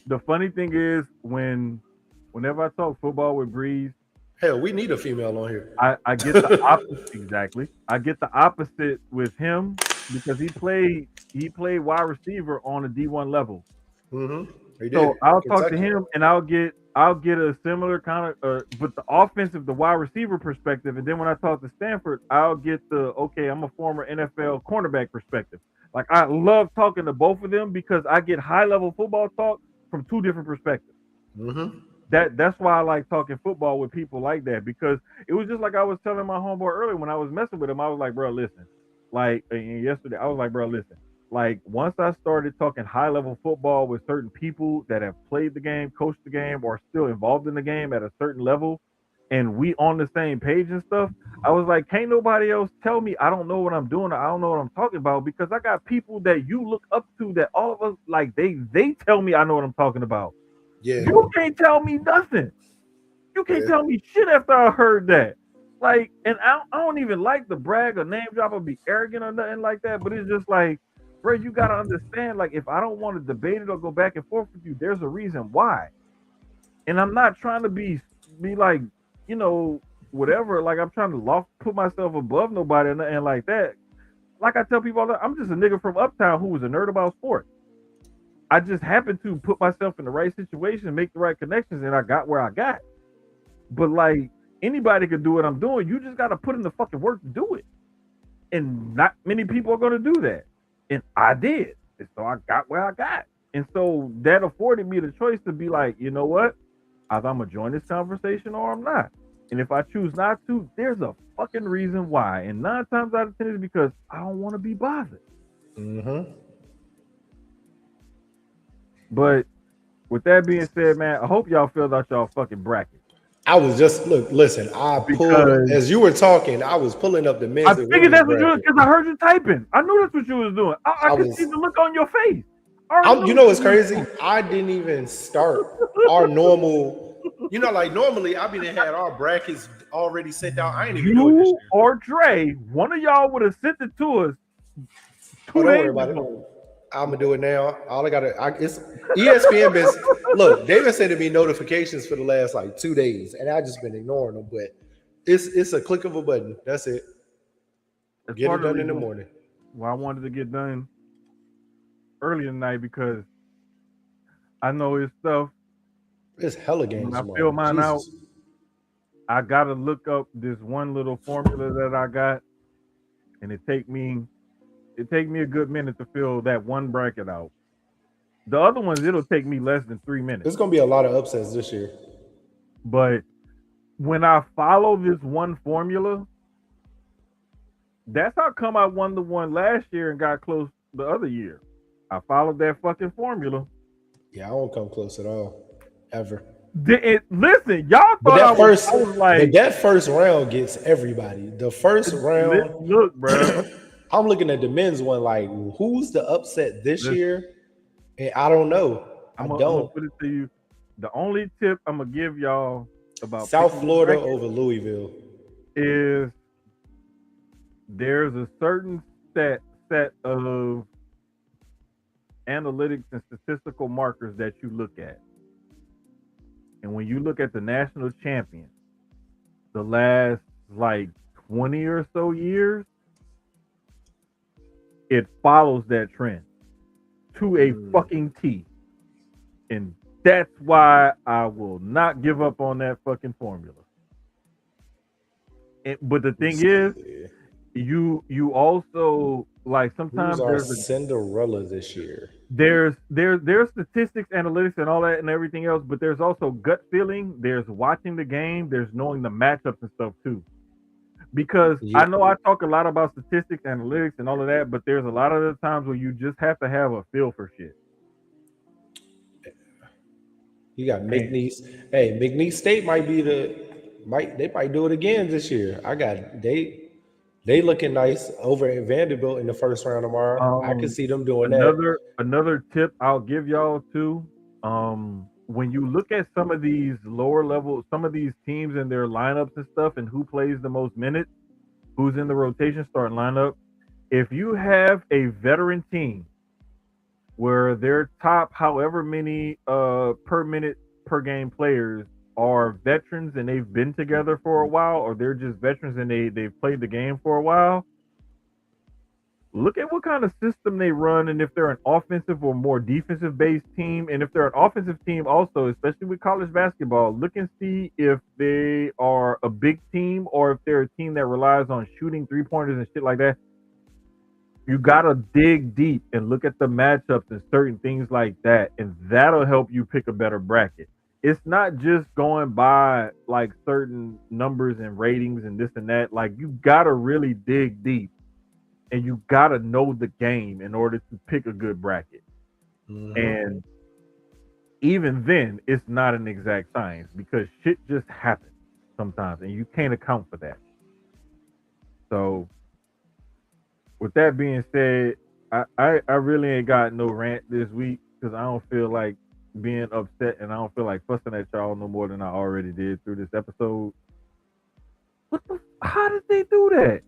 The funny thing is whenever I talk football with Breeze. Hell, we need a female on here. I get the opposite exactly. I get the opposite with him because he played wide receiver on a D1 level. So I'll talk to him and I'll get a similar kind of with the offensive, the wide receiver perspective, and then when I talk to Stanford, I'll get I'm a former NFL cornerback perspective. Like, I love talking to both of them because I get high level football talk from two different perspectives. That's why I like talking football with people like that, because it was just like I was telling my homeboy earlier when I was messing with him. I was like, bro, listen. Like, yesterday, I was like, bro, listen. Like, once I started talking high level football with certain people that have played the game, coached the game, or still involved in the game at a certain level, and we on the same page and stuff, I was like, can't nobody else tell me I don't know what I'm doing or I don't know what I'm talking about, because I got people that you look up to that all of us, like, they tell me I know what I'm talking about. Yeah, you can't tell me nothing. You can't Yeah. tell me shit after I heard that. Like, and I don't even like the brag or name drop or be arrogant or nothing like that. But it's just like, bro, you gotta understand. Like, if I don't want to debate it or go back and forth with you, there's a reason why. And I'm not trying to be like, you know, whatever. Like, I'm trying to put myself above nobody and like that. Like I tell people all the time, I'm just a nigga from Uptown who was a nerd about sports. I just happened to put myself in the right situation, make the right connections, and I got where I got. But like anybody could do what I'm doing. You just got to put in the fucking work to do it. And not many people are going to do that. And I did. And so I got where I got. And so that afforded me the choice to be like, you know what? Either I'm going to join this conversation or I'm not. And if I choose not to, there's a fucking reason why. And 9 times out of 10 is because I don't want to be bothered. Mm-hmm. But with that being said, man, I hope y'all filled out y'all fucking bracket. I was just listen. I pulled Because as you were talking. I was pulling up the I men's and figured women's that's what you was bracket. because I heard you typing. I knew that's what you was doing. I I could see was. the look on your face. I already knew You know what what's you was crazy? doing. I didn't even start our normal. You know, like normally I been had our brackets already sent out. I ain't even do it this You year. or Dre, one of y'all would have sent it to us Oh, 2 don't worry days about it. ago. I'm gonna do it now. All I gotta, it's ESPN. Been look, they've been sending me notifications for the last like 2 days, and I just been ignoring them. But it's a click of a button. That's it. It's Get it part of the done in the reason morning. why I wanted to get done early tonight because I know it's stuff. It's hella When games I fill tomorrow. mine out, Jesus. I gotta look up this one little formula that I got, and it take me a good minute to fill that one bracket out. The other ones it'll take me less than 3 minutes. There's gonna be a lot of upsets this year. But when I follow this one formula, that's how come I won the one last year and got close the other year. I followed that fucking formula. Yeah, I won't come close at all, ever. Listen, y'all But thought that I first, was but like, that first round gets everybody. The first round, look, bro. I'm looking at the men's one. Like, who's the upset this Listen, year? And I don't know. I I'm gonna don't. put it to you. The only tip I'm gonna give y'all about South picking your Florida bracket over Louisville. is there's a certain set of analytics and statistical markers that you look at. And when you look at the national champions, the last like 20 or so years, it follows that trend to a fucking T. And that's why I will not give up on that fucking formula. But the thing is, you also like Who's sometimes our Cinderella this year? there's statistics, analytics, and all that and everything else, but there's also gut feeling. There's watching the game. There's knowing the matchups and stuff too. Because Yeah, I know I talk a lot about statistics, analytics, and all of that, but there's a lot of the times where you just have to have a feel for shit. you got And McNeese. Hey, McNeese State might do it again this year. They looking nice over at Vanderbilt in the first round tomorrow. I can um, see them doing that. another tip I'll give y'all too. When you look at some of these lower level, some of these teams and their lineups and stuff, and who plays the most minutes, who's in the rotation starting lineup. If you have a veteran team where their top however many per minute per game players are veterans and they've been together for a while, or they're just veterans and they've played the game for a while, look at what kind of system they run and if they're an offensive or more defensive based team. And if they're an offensive team also, especially with college basketball, look and see if they are a big team or if they're a team that relies on shooting 3-pointers and shit like that. You gotta dig deep and look at the matchups and certain things like that, and that'll help you pick a better bracket. It's not just going by like certain numbers and ratings and this and that. Like you gotta really dig deep and you gotta know the game in order to pick a good bracket. And even then, it's not an exact science because shit just happens sometimes, and you can't account for that. So, with that being said, I really ain't got no rant this week because I don't feel like being upset, and I don't feel like fussing at y'all no more than I already did through this episode. How did they do that?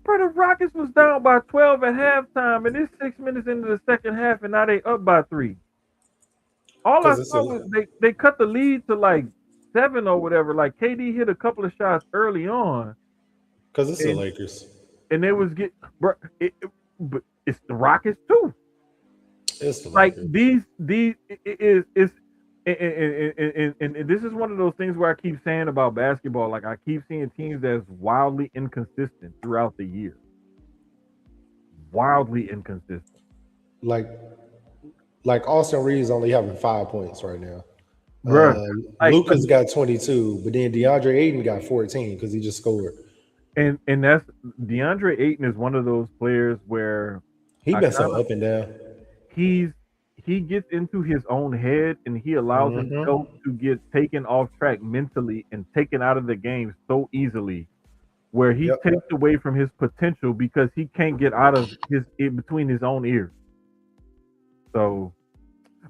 Bro, the Rockets was down by 12 at halftime, and it's 6 minutes into the second half, and now they up by 3. All I Because it's saw was they cut the lead to like 7 or whatever. Like KD hit a couple of shots early on, the and Lakers. they was bro. But it's the Rockets too. It's the Like Lakers. these it is and this is one of those things where I keep saying about basketball. Like I keep seeing teams that's wildly inconsistent throughout the year. Wildly inconsistent. Like Austin Reeves only having 5 points right now. Bruh, Lucas got 22, but then DeAndre Ayton got 14 because he just scored. And that's DeAndre Ayton is one of those players where he been so up and down. He gets into his own head and he allows himself to get taken off track mentally and taken out of the game so easily, where he takes away from his potential because he can't get out of between his own ears. So,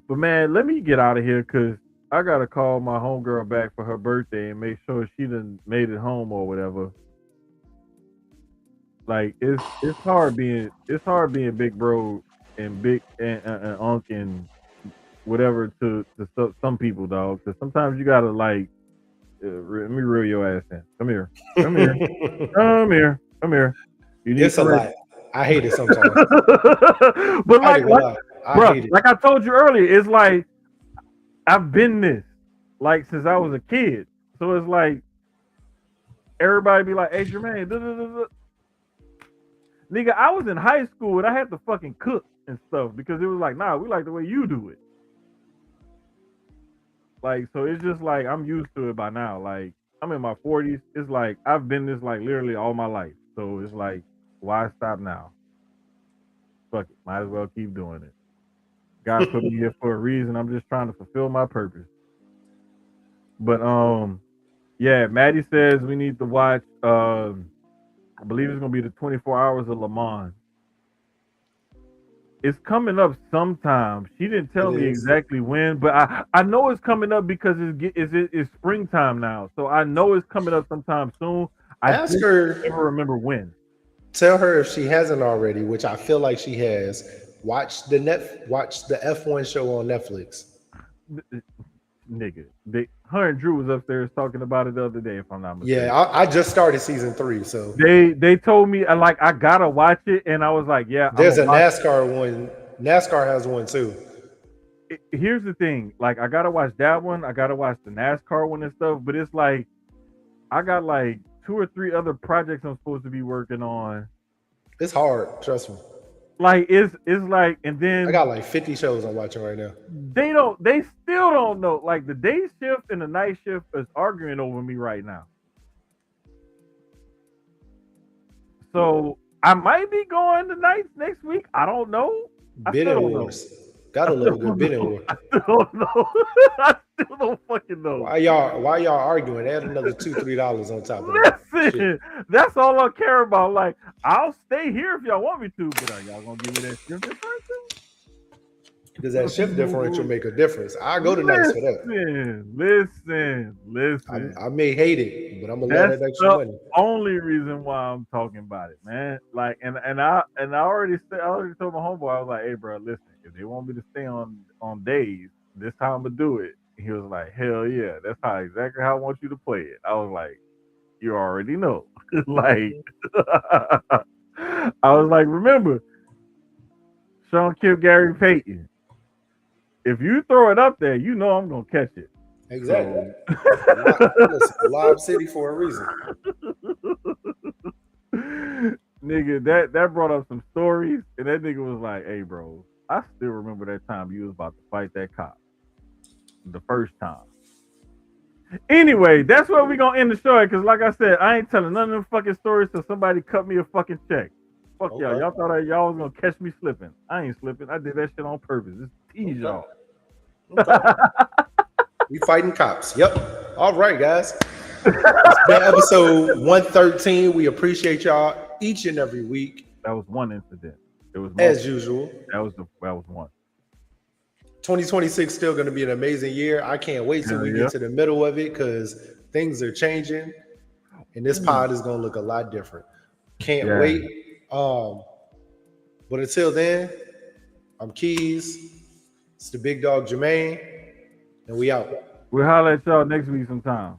but man, let me get out of here because I gotta call my homegirl back for her birthday and make sure she done made it home or whatever. Like it's hard being big bro and big and unc and whatever to some people, dog. Because sometimes you gotta like let me reel your ass in. Come here. You need it's a lot. I hate it sometimes. But like I told you earlier, it's like I've been this like since I was a kid. So it's like everybody be like, "Hey, Jermaine, nigga, I was in high school and I had to fucking cook and stuff because it was like, nah, we like the way you do it." Like, so it's just like I'm used to it by now. Like, I'm in my 40s. It's like I've been this like literally all my life. So it's like, why stop now? Fuck it. Might as well keep doing it. God put me here for a reason. I'm just trying to fulfill my purpose. But yeah, Maddie says we need to watch I believe it's gonna be the 24 Hours of Le Mans. It's coming up sometime. She didn't tell me exactly when, but I know it's coming up because it's springtime now. So I know it's coming up sometime soon. Ask her. Never remember when. Tell her if she hasn't already, which I feel like she has. Watch the F1 show on Netflix. Nigga, her and Drew was upstairs talking about it the other day. If I'm not mistaken. Yeah, I just started season 3, so they told me I gotta watch it, and I was like, yeah. There's a NASCAR one. NASCAR has one too. Here's the thing, like I gotta watch that one. I gotta watch the NASCAR one and stuff. But it's like I got like 2 or 3 other projects I'm supposed to be working on. It's hard, trust me. Like it's like, and then I got like 50 shows I'm watching right now. They still don't know. Like the day shift and the night shift is arguing over me right now. So I might be going the nights next week. I don't know. Bidding wars. Gotta love a good bidding war. I still don't know. I still don't fucking know. Why y'all arguing? Add another $2-3 on top of that. Listen, that's all I care about. Like, I'll stay here if y'all want me to, but are y'all gonna give me that shift differential? Does that shift differential make a difference? I go to nights for that. Listen. I may hate it, but I'm gonna let that extra money. Only reason why I'm talking about it, man. Like, and I already told my homeboy, I was like, hey, bro, listen, if they want me to stay on days, this time I'm gonna do it. He was like, hell yeah, that's exactly how I want you to play it. I was like, you already know. Like, I was like, remember, Sean Kemp, Gary Payton. If you throw it up there, you know I'm gonna catch it. Exactly. Lob City for a reason. Nigga, that brought up some stories, and that nigga was like, hey, bro, I still remember that time you was about to fight that cop. The first time. Anyway, that's where we gonna end the show, because like I said, I ain't telling none of them fucking stories till somebody cut me a fucking check. Fuck okay. Y'all thought y'all was gonna catch me slipping. I ain't slipping. I did that shit on purpose. Just tease y'all. Okay. We fighting cops. Yep. All right, guys. It's been episode 113. We appreciate y'all each and every week. That was one incident. It was as usual. That was one. 2026 still going to be an amazing year. I can't wait till we get to the middle of it because things are changing, and this pod is going to look a lot different. Can't wait. But until then, I'm Keys. It's the big dog Jermaine, and we out. We'll holler at y'all next week sometime.